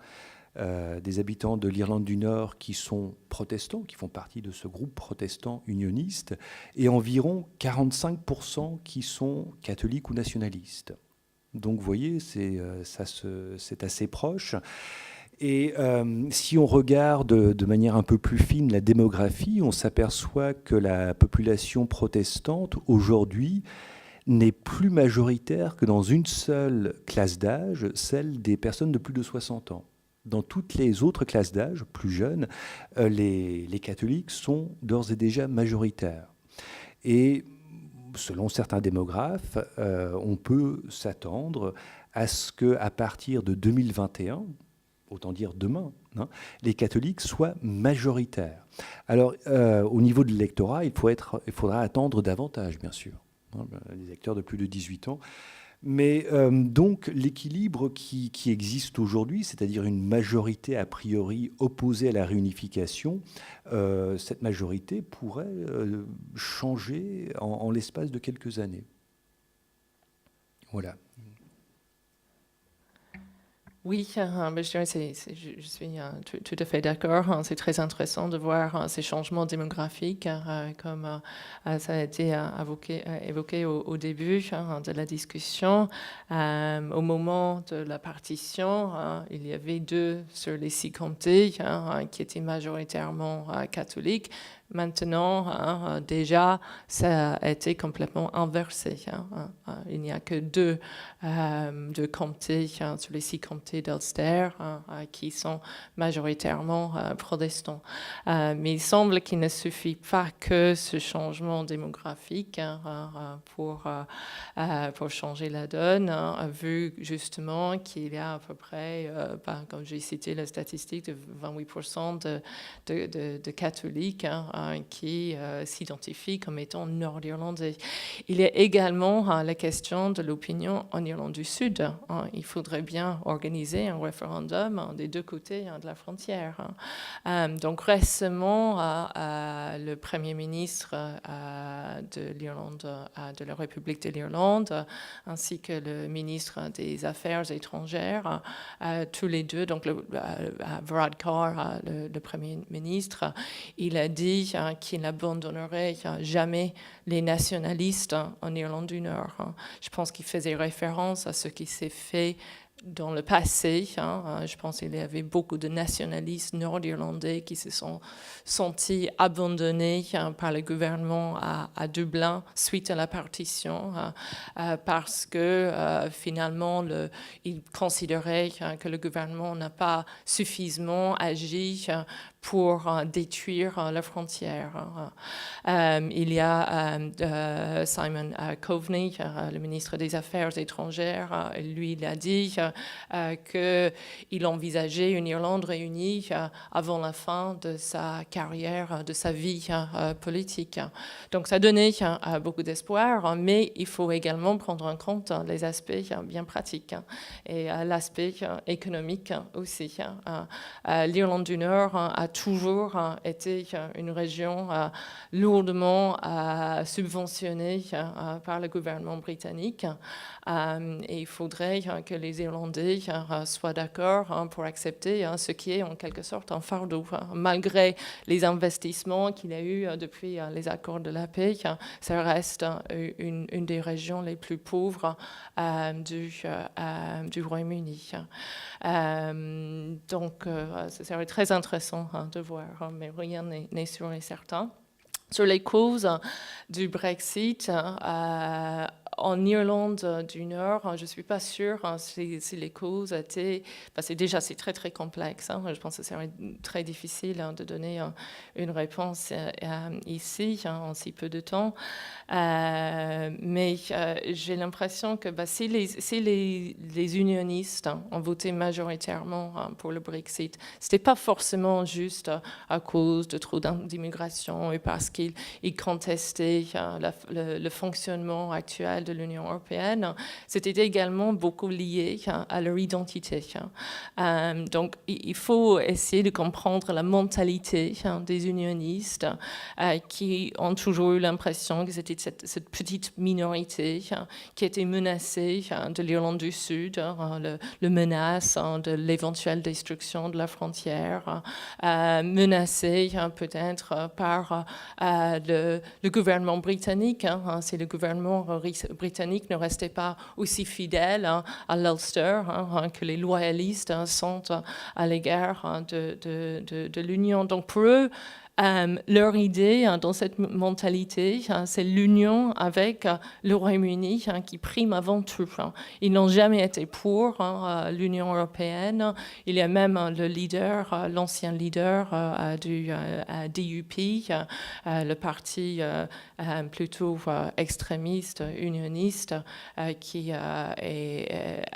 des habitants de l'Irlande du Nord qui sont protestants, qui font partie de ce groupe protestant unioniste, et environ 45% qui sont catholiques ou nationalistes. Donc vous voyez, c'est assez proche. Et si on regarde de manière un peu plus fine la démographie, on s'aperçoit que la population protestante aujourd'hui n'est plus majoritaire que dans une seule classe d'âge, celle des personnes de plus de 60 ans. Dans toutes les autres classes d'âge, plus jeunes, les catholiques sont d'ores et déjà majoritaires. Et selon certains démographes, on peut s'attendre à ce qu'à partir de 2021, autant dire demain, les catholiques soient majoritaires. Alors, au niveau de l'électorat, il faudra attendre davantage, bien sûr, les électeurs de plus de 18 ans. Mais donc l'équilibre qui existe aujourd'hui, c'est-à-dire une majorité a priori opposée à la réunification, cette majorité pourrait changer en l'espace de quelques années. Voilà. Oui, je dirais je suis tout à fait d'accord. C'est très intéressant de voir ces changements démographiques, comme ça a été évoqué au début de la discussion. Au moment de la partition, il y avait 2 sur les 6 comtés qui étaient majoritairement catholiques. Maintenant, déjà, ça a été complètement inversé. Il n'y a que 2 comtés sur les 6 comtés d'Ulster qui sont majoritairement protestants. Mais il semble qu'il ne suffit pas que ce changement démographique pour changer la donne, vu justement qu'il y a à peu près, comme j'ai cité la statistique, de 28% de catholiques qui s'identifient comme étant nord-irlandais. Il y a également la question de l'opinion en Irlande du Sud. Il faudrait bien organiser un référendum des 2 côtés de la frontière. Donc récemment, le Premier ministre de l'Irlande, de la République de l'Irlande, ainsi que le ministre des Affaires étrangères, tous les 2, donc Varadkar, le Premier ministre, il a dit dit qu'il n'abandonnerait jamais les nationalistes en Irlande du Nord. Je pense qu'il faisait référence à ce qui s'est fait dans le passé. Je pense qu'il y avait beaucoup de nationalistes nord-irlandais qui se sont sentis abandonnés par le gouvernement à Dublin suite à la partition, parce que finalement, ils considéraient que le gouvernement n'a pas suffisamment agi pour détruire la frontière. Il y a Simon Coveney, le ministre des Affaires étrangères, lui, il a dit qu'il envisageait une Irlande réunie avant la fin de sa carrière, de sa vie politique. Donc ça donnait beaucoup d'espoir, mais il faut également prendre en compte les aspects bien pratiques et l'aspect économique aussi. L'Irlande du Nord a toujours été une région lourdement subventionnée par le gouvernement britannique. Et il faudrait que les Irlandais soient d'accord pour accepter ce qui est en quelque sorte un fardeau. Malgré les investissements qu'il y a eu depuis les accords de la paix, ça reste une des régions les plus pauvres du Royaume-Uni. Donc, ce serait très intéressant de voir, mais rien n'est sûr et certain. Sur les causes du Brexit, en Irlande du Nord, je ne suis pas sûre si les causes étaient... Parce que déjà, c'est très, très complexe. Je pense que ce serait très difficile de donner une réponse ici, en si peu de temps. Mais j'ai l'impression que si les unionistes ont voté majoritairement pour le Brexit, ce n'était pas forcément juste à cause de trop d'immigration et parce qu'ils contestaient le fonctionnement actuel de l'Union européenne, c'était également beaucoup lié à leur identité. Donc, il faut essayer de comprendre la mentalité des unionistes qui ont toujours eu l'impression que c'était cette petite minorité qui était menacée de l'Irlande du Sud, le menace de l'éventuelle destruction de la frontière, menacée peut-être par le gouvernement britannique. Si le gouvernement britannique ne restait pas aussi fidèle à l'Ulster que les loyalistes sont à l'égard de l'Union. Donc pour eux, leur idée dans cette mentalité, c'est l'union avec le Royaume-Uni qui prime avant tout. Ils n'ont jamais été pour l'Union européenne. Il y a même le leader, l'ancien leader du DUP, le parti plutôt extrémiste, unioniste, qui est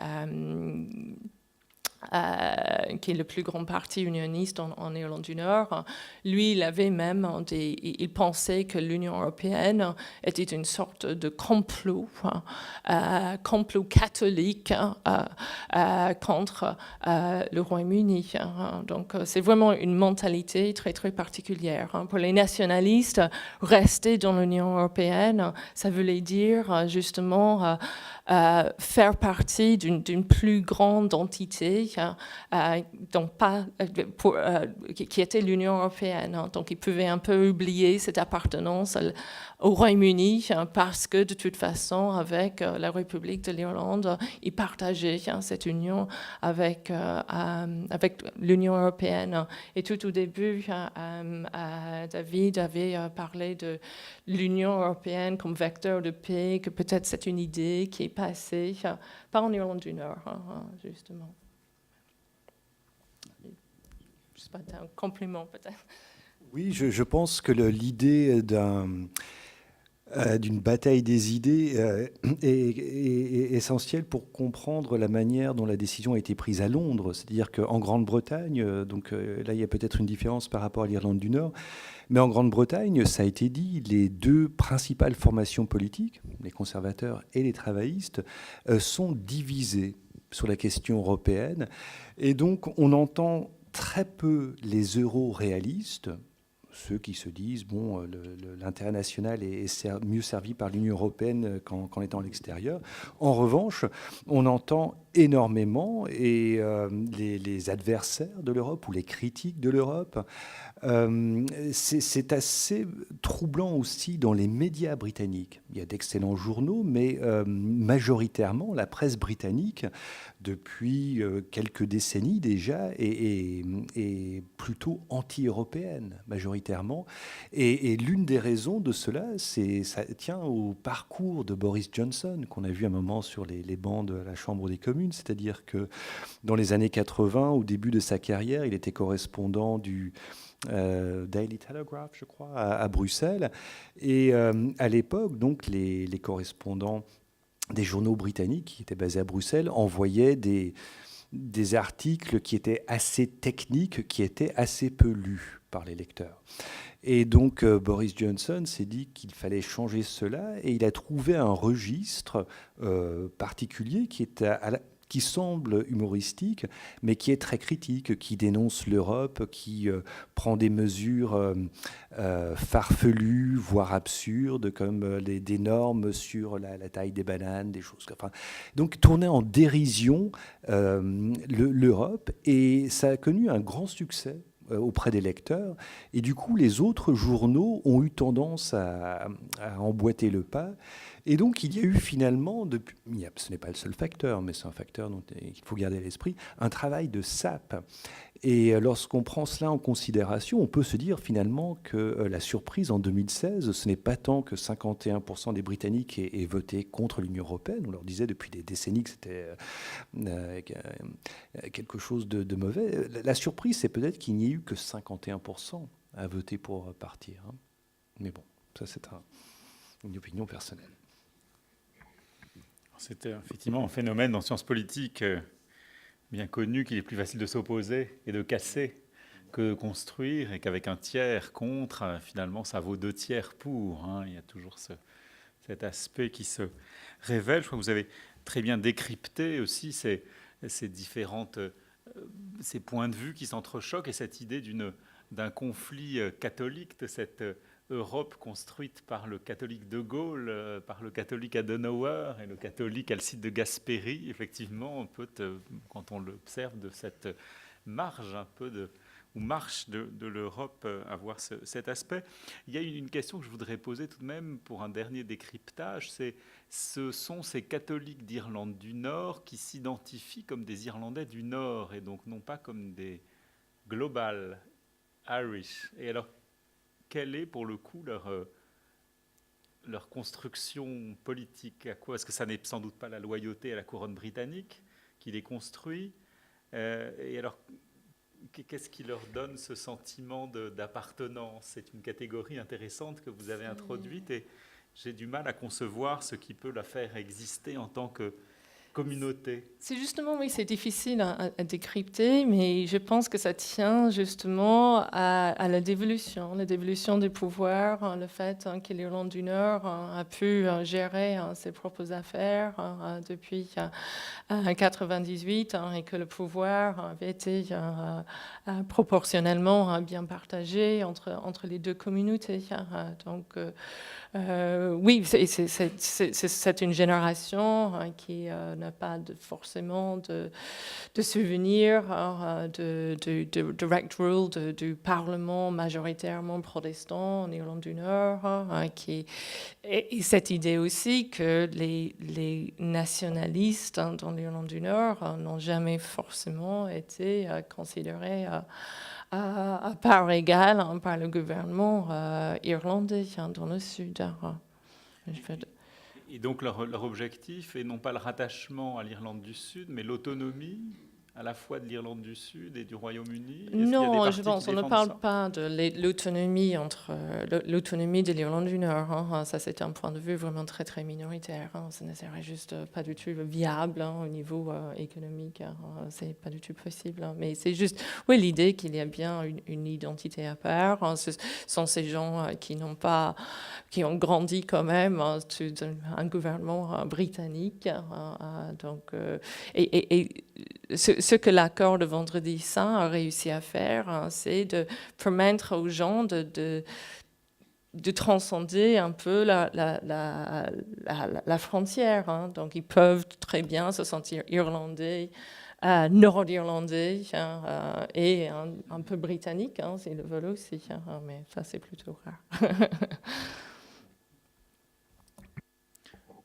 le plus grand parti unioniste en Irlande du Nord. Lui, il pensait que l'Union européenne était une sorte de complot catholique contre le Royaume-Uni. Donc, c'est vraiment une mentalité très, très particulière. Pour les nationalistes, rester dans l'Union européenne, ça voulait dire justement faire partie d'une plus grande entité donc qui était l'Union européenne. Donc ils pouvaient un peu oublier cette appartenance au Royaume-Uni parce que de toute façon, avec la République de l'Irlande, ils partageaient cette union avec l'Union européenne. Et tout au début, David avait parlé de l'Union européenne comme vecteur de paix, que peut-être c'est une idée qui est passée, pas en Irlande du Nord, justement. Je sais pas, un compliment peut-être. Oui, je pense que l'idée d'une bataille des idées est essentielle pour comprendre la manière dont la décision a été prise à Londres. C'est-à-dire qu'en Grande-Bretagne, donc là il y a peut-être une différence par rapport à l'Irlande du Nord, mais en Grande-Bretagne, ça a été dit, les deux principales formations politiques, les conservateurs et les travaillistes, sont divisées sur la question européenne. Et donc on entend très peu les euro-réalistes, ceux qui se disent bon, l'intérêt national est mieux servi par l'Union européenne qu'en étant à l'extérieur. En revanche, on entend énormément et les adversaires de l'Europe ou les critiques de l'Europe. C'est assez troublant aussi dans les médias britanniques. Il y a d'excellents journaux, mais majoritairement, la presse britannique, depuis quelques décennies déjà, est plutôt anti-européenne, majoritairement. Et l'une des raisons de cela, ça tient au parcours de Boris Johnson, qu'on a vu un moment sur les bancs de la Chambre des communes. C'est-à-dire que dans les années 80, au début de sa carrière, il était correspondant du Daily Telegraph, je crois, à Bruxelles. Et à l'époque, donc, les correspondants des journaux britanniques qui étaient basés à Bruxelles envoyaient des articles qui étaient assez techniques, qui étaient assez peu lus par les lecteurs. Et donc Boris Johnson s'est dit qu'il fallait changer cela et il a trouvé un registre particulier qui semble humoristique, mais qui est très critique, qui dénonce l'Europe, qui prend des mesures farfelues, voire absurdes, comme des normes sur la taille des bananes, des choses comme ça. Donc tourner en dérision l'Europe, et ça a connu un grand succès auprès des lecteurs. Et du coup, les autres journaux ont eu tendance à emboîter le pas. Et donc, il y a eu finalement, ce n'est pas le seul facteur, mais c'est un facteur dont il faut garder à l'esprit, un travail de sape. Et lorsqu'on prend cela en considération, on peut se dire finalement que la surprise en 2016, ce n'est pas tant que 51% des Britanniques aient voté contre l'Union européenne. On leur disait depuis des décennies que c'était quelque chose de mauvais. La surprise, c'est peut-être qu'il n'y ait eu que 51% à voter pour partir. Mais bon, ça c'est une opinion personnelle. C'était effectivement un phénomène en sciences politiques bien connu qu'il est plus facile de s'opposer et de casser que de construire, et qu'avec un tiers contre, finalement, ça vaut 2 tiers pour. Il y a toujours cet aspect qui se révèle. Je crois que vous avez très bien décrypté aussi ces points de vue qui s'entrechoquent et cette idée d'un conflit catholique, de cette Europe construite par le catholique de Gaulle, par le catholique Adenauer et le catholique Alcide de Gasperi. Effectivement, on peut, quand on l'observe de cette marge un peu marche de l'Europe, avoir cet aspect. Il y a une question que je voudrais poser tout de même pour un dernier décryptage. Ce sont ces catholiques d'Irlande du Nord qui s'identifient comme des Irlandais du Nord et donc non pas comme des global Irish. Et alors, quelle est pour le coup leur construction politique? À quoi? Est-ce que ça n'est sans doute pas la loyauté à la couronne britannique qui les construit? Et alors, qu'est-ce qui leur donne ce sentiment d'appartenance? C'est une catégorie intéressante que vous avez introduite et j'ai du mal à concevoir ce qui peut la faire exister en tant que communauté. C'est justement, oui, c'est difficile à décrypter, mais je pense que ça tient justement à la dévolution des pouvoirs, le fait que l'Irlande du Nord a pu gérer ses propres affaires depuis 1998 et que le pouvoir avait été proportionnellement bien partagé entre les deux communautés. Donc, oui, c'est une génération qui n'a pas forcément de souvenir de direct rule du Parlement majoritairement protestant en Irlande du Nord, et cette idée aussi que les nationalistes dans l'Irlande du Nord n'ont jamais forcément été considérés à part égale par le gouvernement irlandais dans le sud. Et donc leur objectif est non pas le rattachement à l'Irlande du Sud, mais l'autonomie à la fois de l'Irlande du Sud et du Royaume-Uni? Non, je pense qu'on ne parle pas de l'autonomie l'autonomie de l'Irlande du Nord. Ça, c'est un point de vue vraiment très, très minoritaire. Ça ne serait juste pas du tout viable au niveau économique. C'est pas du tout possible. Mais c'est juste, oui, l'idée qu'il y a bien une identité à part. Ce sont ces gens qui ont grandi quand même sous un gouvernement britannique. Donc, et ce que l'accord de Vendredi Saint a réussi à faire, c'est de permettre aux gens de de transcender un peu la frontière. Hein. Donc, ils peuvent très bien se sentir irlandais, nord-irlandais et un peu britannique, hein, s'ils le veulent aussi. Hein, mais ça, c'est plutôt rare.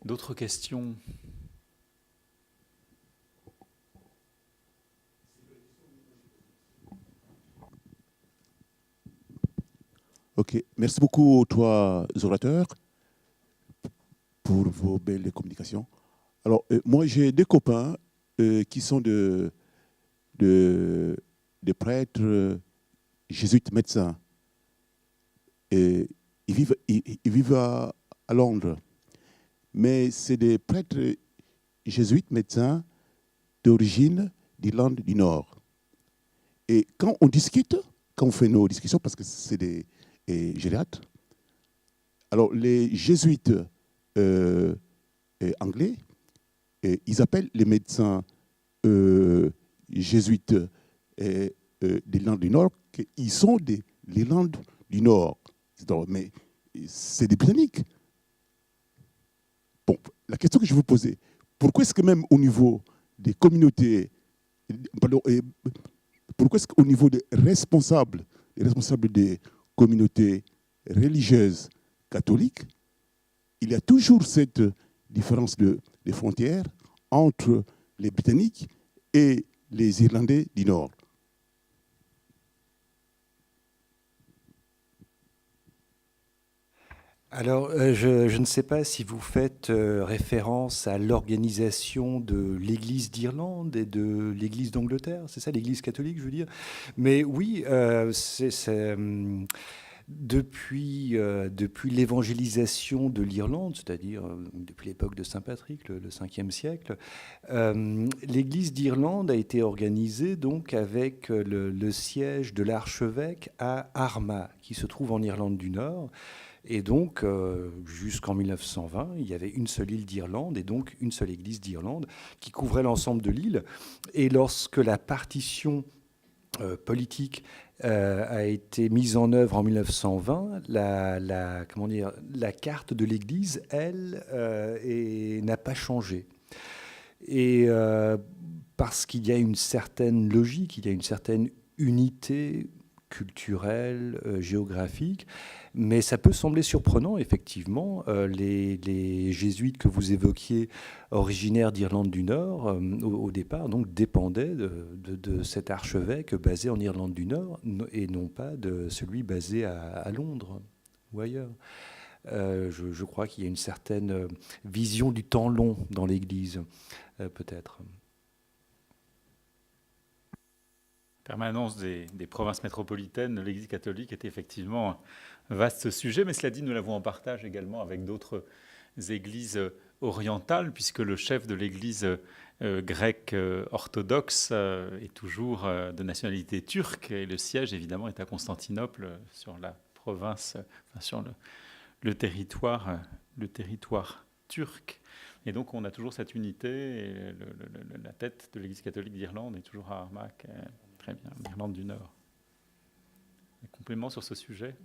D'autres questions? Ok, merci beaucoup aux trois orateurs pour vos belles communications. Alors, moi, j'ai des copains qui sont des prêtres jésuites médecins. Et ils vivent à Londres. Mais c'est des prêtres jésuites médecins d'origine d'Irlande du Nord. Et quand on discute, quand on fait nos discussions, parce que c'est des gériatres, alors les jésuites anglais, ils appellent les médecins jésuites d'Irlande du Nord qu'ils sont de l'Irlande du Nord. Mais c'est des Britanniques. Bon, la question que je vous posais, pourquoi est-ce que même au niveau des communautés, pourquoi est-ce qu'au niveau des responsables des communautés religieuses catholiques, il y a toujours cette différence de frontières entre les Britanniques et les Irlandais du Nord? Alors, je ne sais pas si vous faites référence à l'organisation de l'Église d'Irlande et de l'Église d'Angleterre, c'est ça, l'Église catholique, je veux dire. Mais oui, depuis l'évangélisation de l'Irlande, c'est-à-dire depuis l'époque de Saint Patrick, le 5e siècle, l'Église d'Irlande a été organisée donc avec le siège de l'archevêque à Armagh, qui se trouve en Irlande du Nord. Et donc, jusqu'en 1920, il y avait une seule île d'Irlande et donc une seule église d'Irlande qui couvrait l'ensemble de l'île. Et lorsque la partition politique a été mise en œuvre en 1920, la carte de l'église, elle, n'a pas changé. Et parce qu'il y a une certaine logique, il y a une certaine unité culturelle, géographique, mais ça peut sembler surprenant, effectivement. Les jésuites que vous évoquiez, originaires d'Irlande du Nord, au départ, donc, dépendaient de cet archevêque basé en Irlande du Nord, et non pas de celui basé à Londres ou ailleurs. Je crois qu'il y a une certaine vision du temps long dans l'Église, peut-être. Permanence des provinces métropolitaines de l'Église catholique est effectivement un vaste sujet, mais cela dit, nous l'avons en partage également avec d'autres églises orientales, puisque le chef de l'Église grecque orthodoxe est toujours de nationalité turque, et le siège, évidemment, est à Constantinople, sur la province, enfin, sur le territoire turc. Et donc, on a toujours cette unité, et la tête de l'Église catholique d'Irlande est toujours à Armagh. Très bien, l'Irlande du Nord. Un complément sur ce sujet?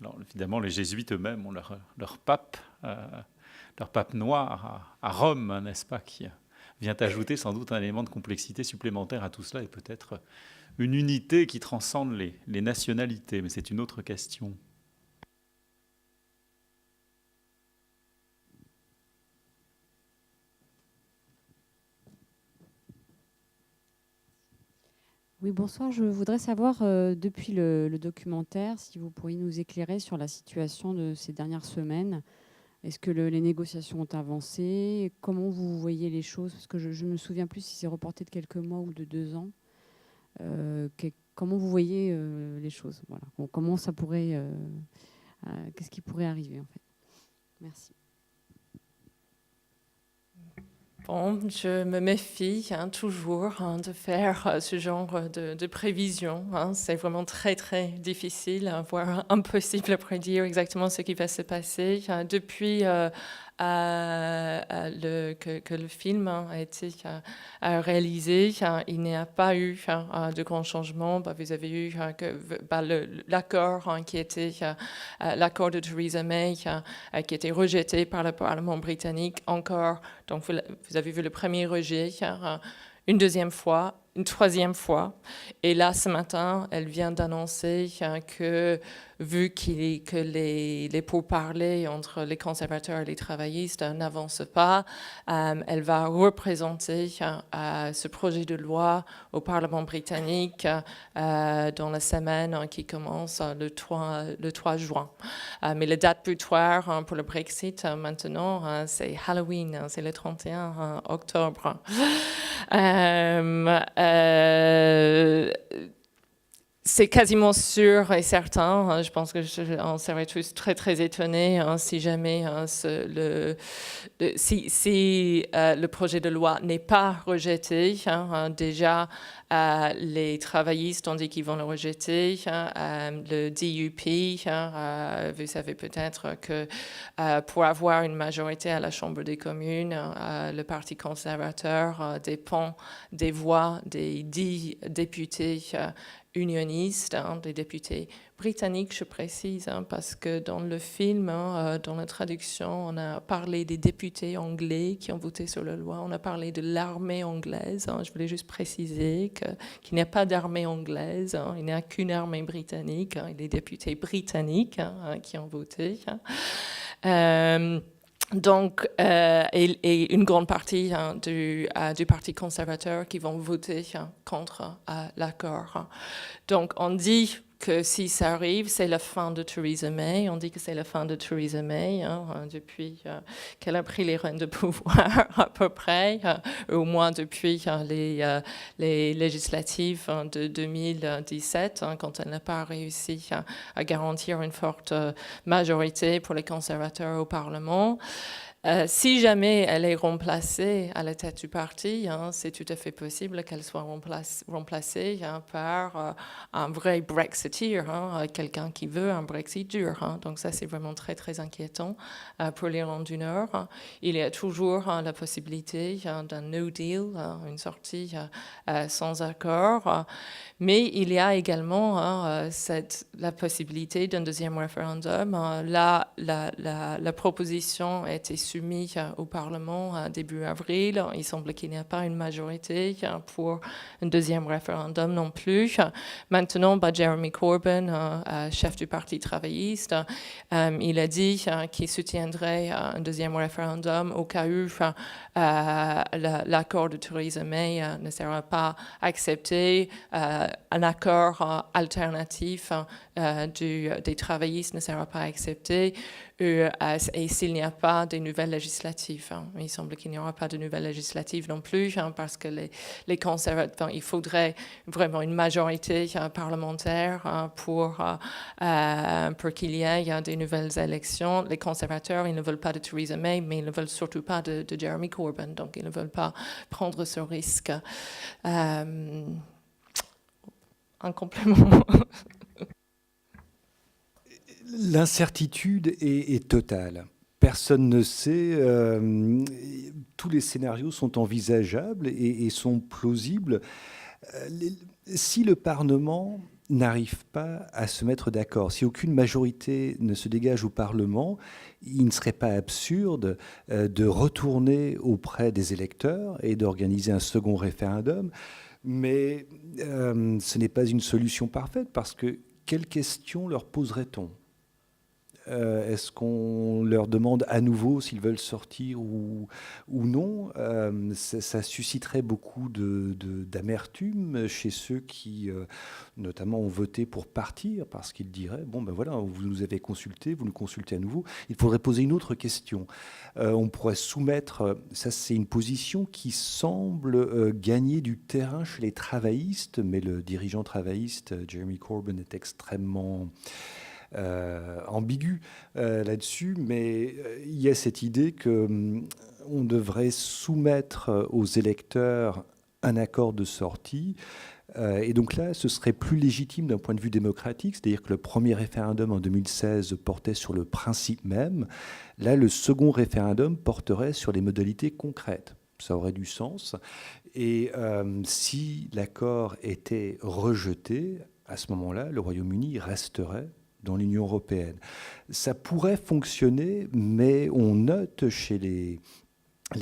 Alors, évidemment, les jésuites eux-mêmes ont leur pape noir à Rome, n'est-ce pas, qui vient ajouter sans doute un élément de complexité supplémentaire à tout cela, et peut-être une unité qui transcende les nationalités, mais c'est une autre question. Oui, bonsoir. Je voudrais savoir, depuis le documentaire, si vous pourriez nous éclairer sur la situation de ces dernières semaines. Est-ce que les négociations ont avancé? Comment vous voyez les choses? Parce que je ne me souviens plus si c'est reporté de quelques mois ou de 2 ans. Comment vous voyez les choses? Voilà. Comment ça pourrait... qu'est-ce qui pourrait arriver, en fait? Merci. Bon, je me méfie toujours de faire ce genre de prévision. C'est vraiment très, très difficile, voire impossible à prédire exactement ce qui va se passer. Depuis que le film a été réalisé, il n'y a pas eu de grands changements. Vous avez eu l'accord qui était l'accord de Theresa May qui a été rejeté par le Parlement britannique encore. Donc vous avez vu le premier rejet, une deuxième fois, une troisième fois. Et là, ce matin, elle vient d'annoncer que, vu que les pourparlers entre les conservateurs et les travaillistes n'avancent pas, elle va représenter ce projet de loi au Parlement britannique dans la semaine qui commence le 3 juin. Mais la date butoir pour le Brexit, maintenant, c'est Halloween, c'est le 31 octobre. C'est quasiment sûr et certain. Je pense qu'on serait tous très très étonnés si jamais le projet de loi n'est pas rejeté. Déjà, les travaillistes ont dit qu'ils vont le rejeter. Le DUP, vous savez peut-être que pour avoir une majorité à la Chambre des communes, le Parti conservateur dépend des voix des 10 députés unionistes, des députés britanniques, je précise, parce que dans le film, dans la traduction, on a parlé des députés anglais qui ont voté sur la loi, on a parlé de l'armée anglaise. Je voulais juste préciser qu'il n'y a pas d'armée anglaise, il n'y a qu'une armée britannique, et des députés britanniques qui ont voté. Donc, et une grande partie du Parti conservateur qui vont voter contre l'accord. Donc, on dit que si ça arrive, c'est la fin de Theresa May. On dit que c'est la fin de Theresa May depuis qu'elle a pris les rênes de pouvoir, à peu près, au moins depuis les législatives de 2017, quand elle n'a pas réussi à garantir une forte majorité pour les conservateurs au Parlement. Si jamais elle est remplacée à la tête du parti, c'est tout à fait possible qu'elle soit remplacée par un vrai Brexiteer, quelqu'un qui veut un Brexit dur. Donc ça, c'est vraiment très, très inquiétant pour l'Irlande du Nord. Il y a toujours la possibilité d'un no deal, une sortie sans accord. Mais il y a également la possibilité d'un deuxième référendum. Là, la proposition a été soumise au Parlement début avril. Il semble qu'il n'y a pas une majorité pour un deuxième référendum non plus. Maintenant, Jeremy Corbyn, chef du Parti travailliste, il a dit qu'il soutiendrait un deuxième référendum au cas où l'accord de Theresa May ne sera pas accepté, un accord alternatif des travaillistes ne sera pas accepté, et s'il n'y a pas de nouvelles législatives. Il semble qu'il n'y aura pas de nouvelles législatives non plus, parce que les conservateurs, il faudrait vraiment une majorité parlementaire pour qu'il y ait des nouvelles élections. Les conservateurs, ils ne veulent pas de Theresa May, mais ils ne veulent surtout pas de Jeremy Corbyn, donc ils ne veulent pas prendre ce risque. Un complément. L'incertitude est totale. Personne ne sait. Tous les scénarios sont envisageables et sont plausibles. Si le Parlement n'arrive pas à se mettre d'accord, si aucune majorité ne se dégage au Parlement, il ne serait pas absurde de retourner auprès des électeurs et d'organiser un second référendum. Mais ce n'est pas une solution parfaite, parce que quelles questions leur poserait-on ? Est-ce qu'on leur demande à nouveau s'ils veulent sortir ou non? Ça susciterait beaucoup d'amertume chez ceux qui, notamment, ont voté pour partir, parce qu'ils diraient, bon ben voilà, vous nous avez consulté, vous nous consultez à nouveau. Il faudrait poser une autre question. On pourrait soumettre, ça c'est une position qui semble gagner du terrain chez les travaillistes, mais le dirigeant travailliste, Jeremy Corbyn, est extrêmement ambigu là-dessus, mais il y a cette idée qu'on devrait soumettre aux électeurs un accord de sortie Et donc là, ce serait plus légitime d'un point de vue démocratique, c'est-à-dire que le premier référendum en 2016 portait sur le principe même. Là, le second référendum porterait sur les modalités concrètes. Ça aurait du sens. Et si l'accord était rejeté, à ce moment-là, le Royaume-Uni resterait dans l'Union européenne. Ça pourrait fonctionner, mais on note chez les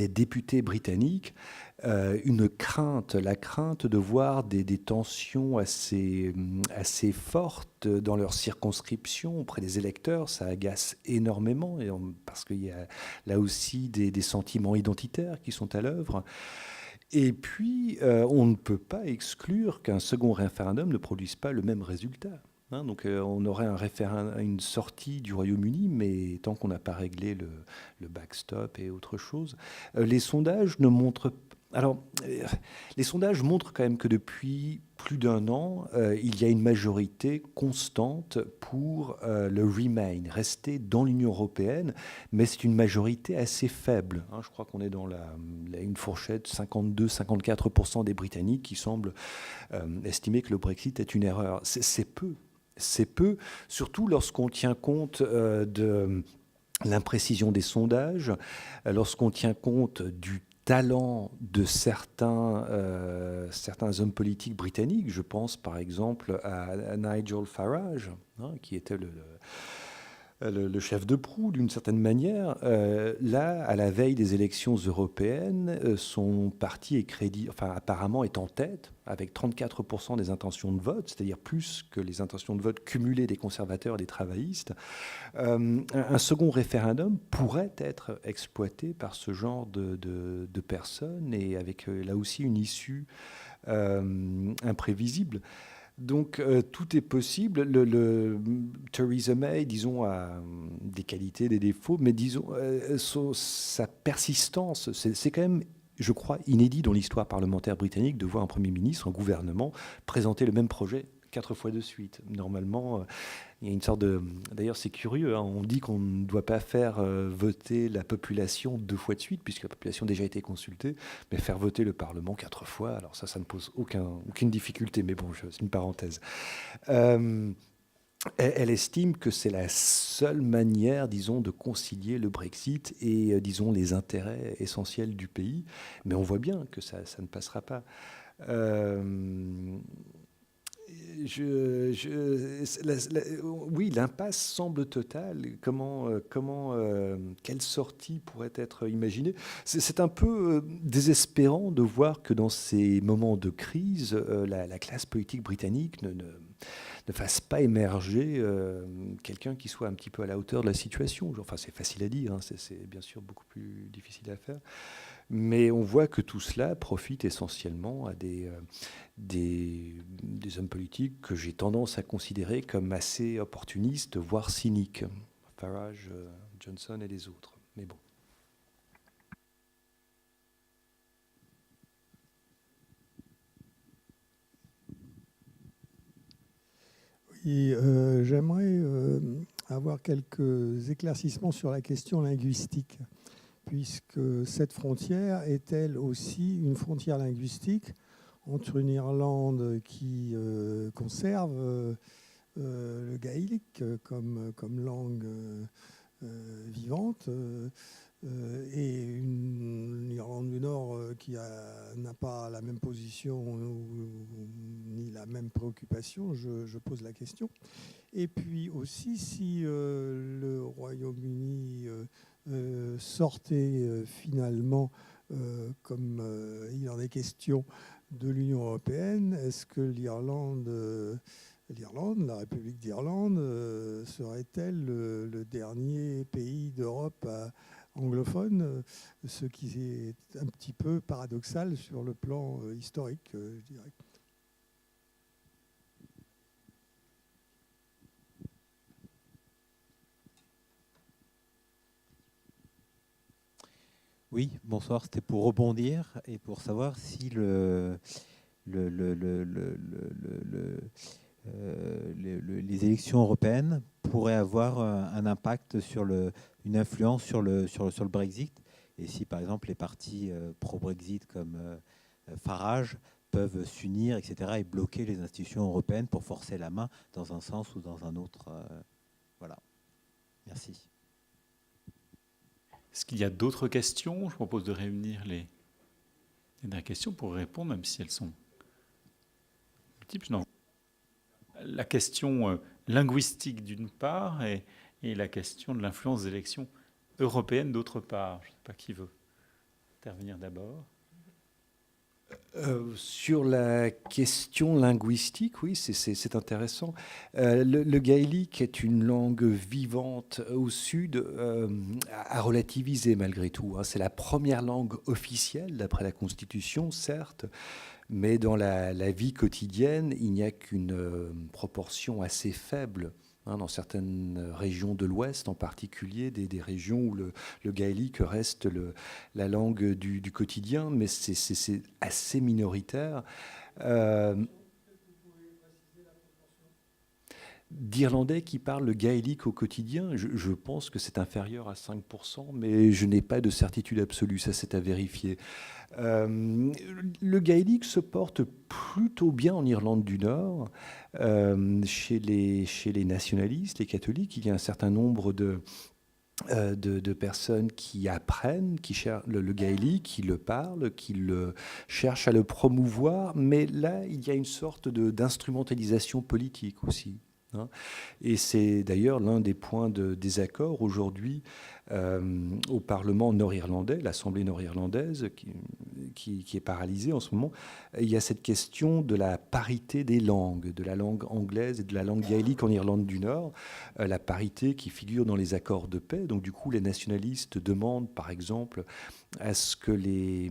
députés britanniques une crainte, la crainte de voir des tensions assez fortes dans leur circonscription auprès des électeurs. Ça agace énormément, parce qu'il y a là aussi des sentiments identitaires qui sont à l'œuvre. Et puis, on ne peut pas exclure qu'un second référendum ne produise pas le même résultat. Donc on aurait une sortie du Royaume-Uni, mais tant qu'on n'a pas réglé le backstop et autre chose. Les sondages ne montrent... Alors, les sondages montrent quand même que depuis plus d'1 an, il y a une majorité constante pour le Remain, rester dans l'Union européenne, mais c'est une majorité assez faible. Je crois qu'on est dans une fourchette 52-54% des Britanniques qui semblent estimer que le Brexit est une erreur. C'est peu. C'est peu, surtout lorsqu'on tient compte de l'imprécision des sondages, lorsqu'on tient compte du talent de certains hommes politiques britanniques. Je pense par exemple à Nigel Farage, qui était le chef de proue d'une certaine manière. Là, à la veille des élections européennes, son parti apparemment est en tête, avec 34% des intentions de vote, c'est-à-dire plus que les intentions de vote cumulées des conservateurs et des travaillistes. Un second référendum pourrait être exploité par ce genre de personnes, et avec là aussi une issue imprévisible. Donc tout est possible. Theresa May, disons, a des qualités, des défauts, mais disons, sa persistance, c'est quand même, je crois, inédit dans l'histoire parlementaire britannique de voir un Premier ministre, un gouvernement, présenter le même projet 4 fois de suite. Normalement, il y a une sorte de... D'ailleurs, c'est curieux, on dit qu'on ne doit pas faire voter la population 2 fois de suite, puisque la population a déjà été consultée, mais faire voter le Parlement 4 fois, alors ça ne pose aucune difficulté, mais bon, c'est une parenthèse. Elle estime que c'est la seule manière, disons, de concilier le Brexit et, disons, les intérêts essentiels du pays, mais on voit bien que ça ne passera pas. Oui, l'impasse semble totale. Quelle sortie pourrait être imaginée? C'est un peu désespérant de voir que dans ces moments de crise, la classe politique britannique ne fasse pas émerger quelqu'un qui soit un petit peu à la hauteur de la situation. Enfin, c'est facile à dire, c'est bien sûr beaucoup plus difficile à faire. Mais on voit que tout cela profite essentiellement à des hommes politiques que j'ai tendance à considérer comme assez opportunistes, voire cyniques. Farage, Johnson et les autres. Mais bon. Oui, j'aimerais avoir quelques éclaircissements sur la question linguistique, puisque cette frontière est-elle aussi une frontière linguistique entre une Irlande qui conserve le gaélique comme langue vivante et une Irlande du Nord qui n'a pas la même position ni la même préoccupation, je pose la question. Et puis aussi, si le Royaume-Uni sortait finalement, comme il en est question, de l'Union européenne, est-ce que l'Irlande, la République d'Irlande, serait-elle le dernier pays d'Europe anglophone, ce qui est un petit peu paradoxal sur le plan historique, je dirais. Oui, bonsoir. C'était pour rebondir et pour savoir si les élections européennes pourraient avoir un impact une influence sur le Brexit, et si par exemple les partis pro-Brexit comme Farage peuvent s'unir, etc., et bloquer les institutions européennes pour forcer la main dans un sens ou dans un autre. Voilà. Merci. Est-ce qu'il y a d'autres questions? Je propose de réunir les dernières questions pour répondre, même si elles sont multiples. Non. La question linguistique d'une part et la question de l'influence des élections européennes d'autre part. Je ne sais pas qui veut intervenir d'abord. Sur la question linguistique, oui, c'est intéressant. Le gaélique est une langue vivante au sud, à relativiser malgré tout. C'est la première langue officielle d'après la Constitution, certes, mais dans la vie quotidienne, il n'y a qu'une proportion assez faible. Dans certaines régions de l'Ouest, en particulier, des régions où le gaélique reste la langue du quotidien, mais c'est assez minoritaire. D'Irlandais qui parlent le gaélique au quotidien, je pense que c'est inférieur à 5%, mais je n'ai pas de certitude absolue, ça c'est à vérifier. Le gaélique se porte plutôt bien en Irlande du Nord. Chez les nationalistes, les catholiques, il y a un certain nombre de personnes qui apprennent, qui cherchent le gaélique, qui le parlent, qui cherchent à le promouvoir, mais là, il y a une sorte d'instrumentalisation politique aussi. Et c'est d'ailleurs l'un des points de désaccord aujourd'hui au Parlement nord-irlandais, l'Assemblée nord-irlandaise qui est paralysée en ce moment. Il y a cette question de la parité des langues, de la langue anglaise et de la langue gaélique en Irlande du Nord, la parité qui figure dans les accords de paix. Donc du coup, les nationalistes demandent par exemple à ce que les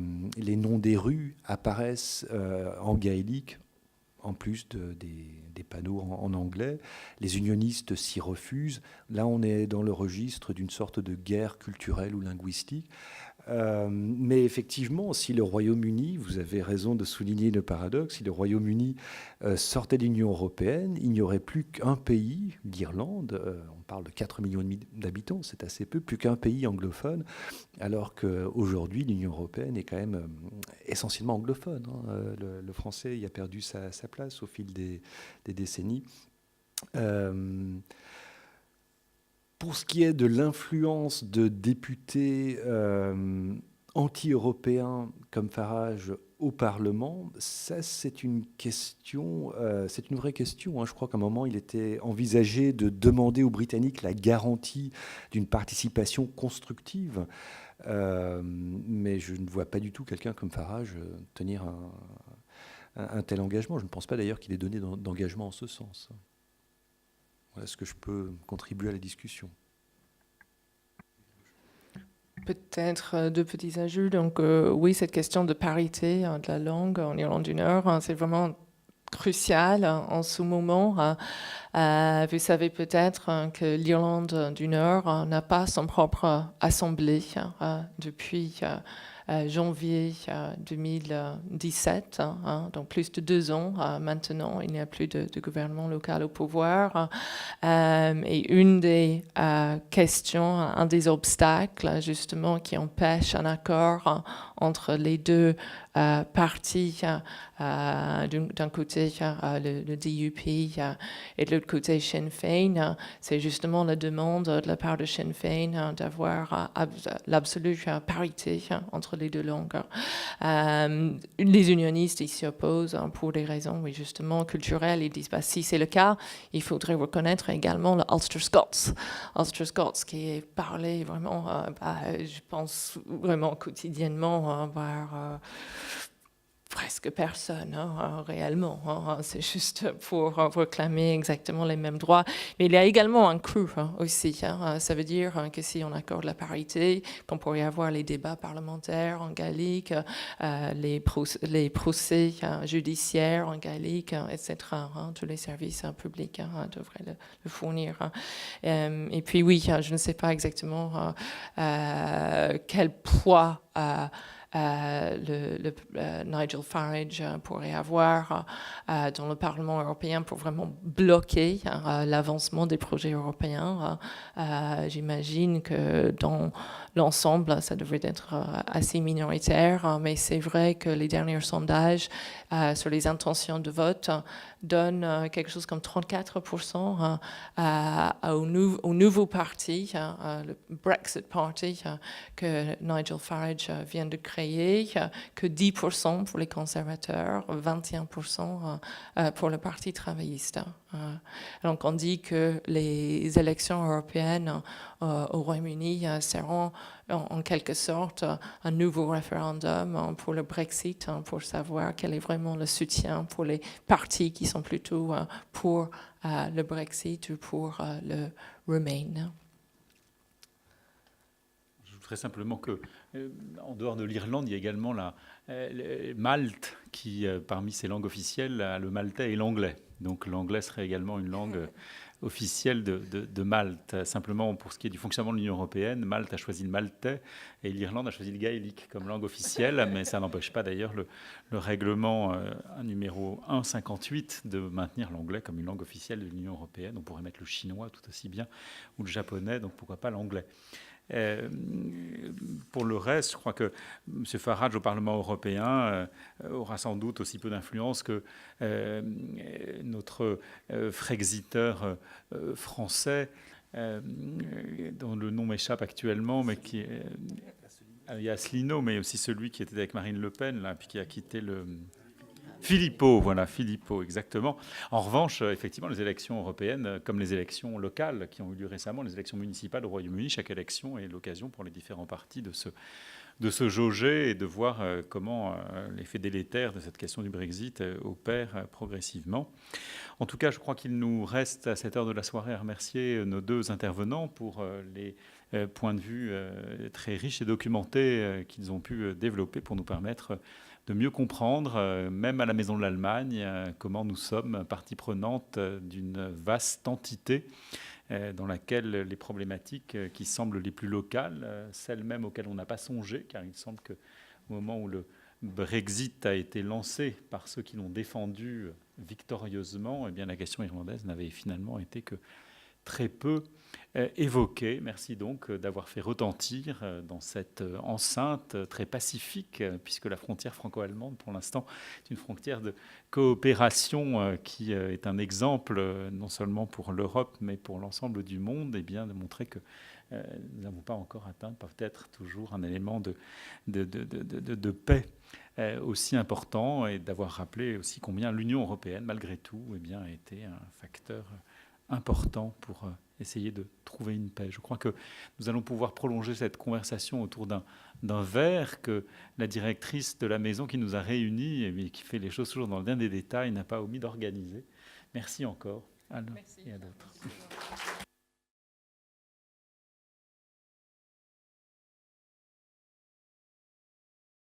noms des rues apparaissent en gaélique, en plus des panneaux en anglais. Les unionistes s'y refusent. Là, on est dans le registre d'une sorte de guerre culturelle ou linguistique. Mais effectivement, si le Royaume-Uni, vous avez raison de souligner le paradoxe, si le Royaume-Uni sortait de l'Union européenne, il n'y aurait plus qu'un pays, l'Irlande, on parle de 4,5 millions d'habitants, c'est assez peu, plus qu'un pays anglophone, alors qu'aujourd'hui, l'Union européenne est quand même essentiellement anglophone. Le français y a perdu sa place au fil des décennies. Pour ce qui est de l'influence de députés anti-européens comme Farage au Parlement, ça c'est une question, c'est une vraie question. Je crois qu'à un moment il était envisagé de demander aux Britanniques la garantie d'une participation constructive, mais je ne vois pas du tout quelqu'un comme Farage tenir un tel engagement. Je ne pense pas d'ailleurs qu'il ait donné d'engagement en ce sens. Voilà ce que je peux contribuer à la discussion. Peut-être deux petits ajouts. Donc, oui, cette question de parité de la langue en Irlande du Nord, c'est vraiment crucial en ce moment. Vous savez peut-être que l'Irlande du Nord n'a pas son propre assemblée depuis janvier 2017, donc plus de 2 ans maintenant, il n'y a plus de gouvernement local au pouvoir. Et une des questions, un des obstacles justement qui empêche un accord entre les deux partis, d'un côté le DUP et de l'autre côté Sinn Féin, c'est justement la demande de la part de Sinn Féin d'avoir l'absolue parité entre les deux langues. Les unionistes ils s'y opposent pour des raisons oui, justement culturelles. Ils disent si c'est le cas, il faudrait reconnaître également le Ulster Scots. Ulster Scots qui est parlé vraiment, je pense vraiment quotidiennement par presque personne, réellement. C'est juste pour réclamer exactement les mêmes droits. Mais il y a également un coût aussi. Ça veut dire que si on accorde la parité, qu'on pourrait avoir les débats parlementaires en gaélique, les procès judiciaires en gaélique, etc. Tous les services publics devraient le fournir. Et puis oui, je ne sais pas exactement quel poids Nigel Farage pourrait avoir dans le Parlement européen pour vraiment bloquer l'avancement des projets européens. J'imagine que dans l'ensemble, ça devrait être assez minoritaire, mais c'est vrai que les derniers sondages sur les intentions de vote donnent quelque chose comme 34% au nouveau parti, le Brexit Party, que Nigel Farage vient de créer, que 10% pour les conservateurs, 21% pour le Parti travailliste. Donc on dit que les élections européennes au Royaume-Uni seront en quelque sorte un nouveau référendum pour le Brexit, pour savoir quel est vraiment le soutien pour les partis qui sont plutôt pour le Brexit ou pour le Remain. Je voudrais simplement que, en dehors de l'Irlande, il y a également Malte, qui, parmi ses langues officielles, a le maltais et l'anglais. Donc l'anglais serait également une langue officielle de Malte. Simplement, pour ce qui est du fonctionnement de l'Union européenne, Malte a choisi le maltais et l'Irlande a choisi le gaélique comme langue officielle, mais ça n'empêche pas d'ailleurs le règlement numéro 158 de maintenir l'anglais comme une langue officielle de l'Union européenne. On pourrait mettre le chinois tout aussi bien ou le japonais, donc pourquoi pas l'anglais. Pour le reste, je crois que M. Farage au Parlement européen aura sans doute aussi peu d'influence que notre Frexiteur français, dont le nom m'échappe actuellement, mais qui est Asselineau, mais aussi celui qui était avec Marine Le Pen, là, puis qui a quitté le... Philippot, voilà, Philippot, exactement. En revanche, effectivement, les élections européennes, comme les élections locales qui ont eu lieu récemment, les élections municipales au Royaume-Uni, chaque élection est l'occasion pour les différents partis de se jauger et de voir comment l'effet délétère de cette question du Brexit opère progressivement. En tout cas, je crois qu'il nous reste à cette heure de la soirée à remercier nos deux intervenants pour les points de vue très riches et documentés qu'ils ont pu développer pour nous permettre de mieux comprendre, même à la Maison de l'Allemagne, comment nous sommes partie prenante d'une vaste entité dans laquelle les problématiques qui semblent les plus locales, celles même auxquelles on n'a pas songé, car il semble qu'au moment où le Brexit a été lancé par ceux qui l'ont défendu victorieusement, eh bien la question irlandaise n'avait finalement été que très peu évoquée. Merci donc d'avoir fait retentir dans cette enceinte très pacifique, puisque la frontière franco-allemande, pour l'instant, est une frontière de coopération qui est un exemple non seulement pour l'Europe, mais pour l'ensemble du monde, et bien de montrer que nous n'avons pas encore atteint peut-être toujours un élément de paix aussi important, et d'avoir rappelé aussi combien l'Union européenne, malgré tout, eh bien, a été un facteur important pour essayer de trouver une paix. Je crois que nous allons pouvoir prolonger cette conversation autour d'un verre que la directrice de la maison qui nous a réunis et qui fait les choses toujours dans le dernier détail n'a pas omis d'organiser. Merci encore à l'un et à l'autre.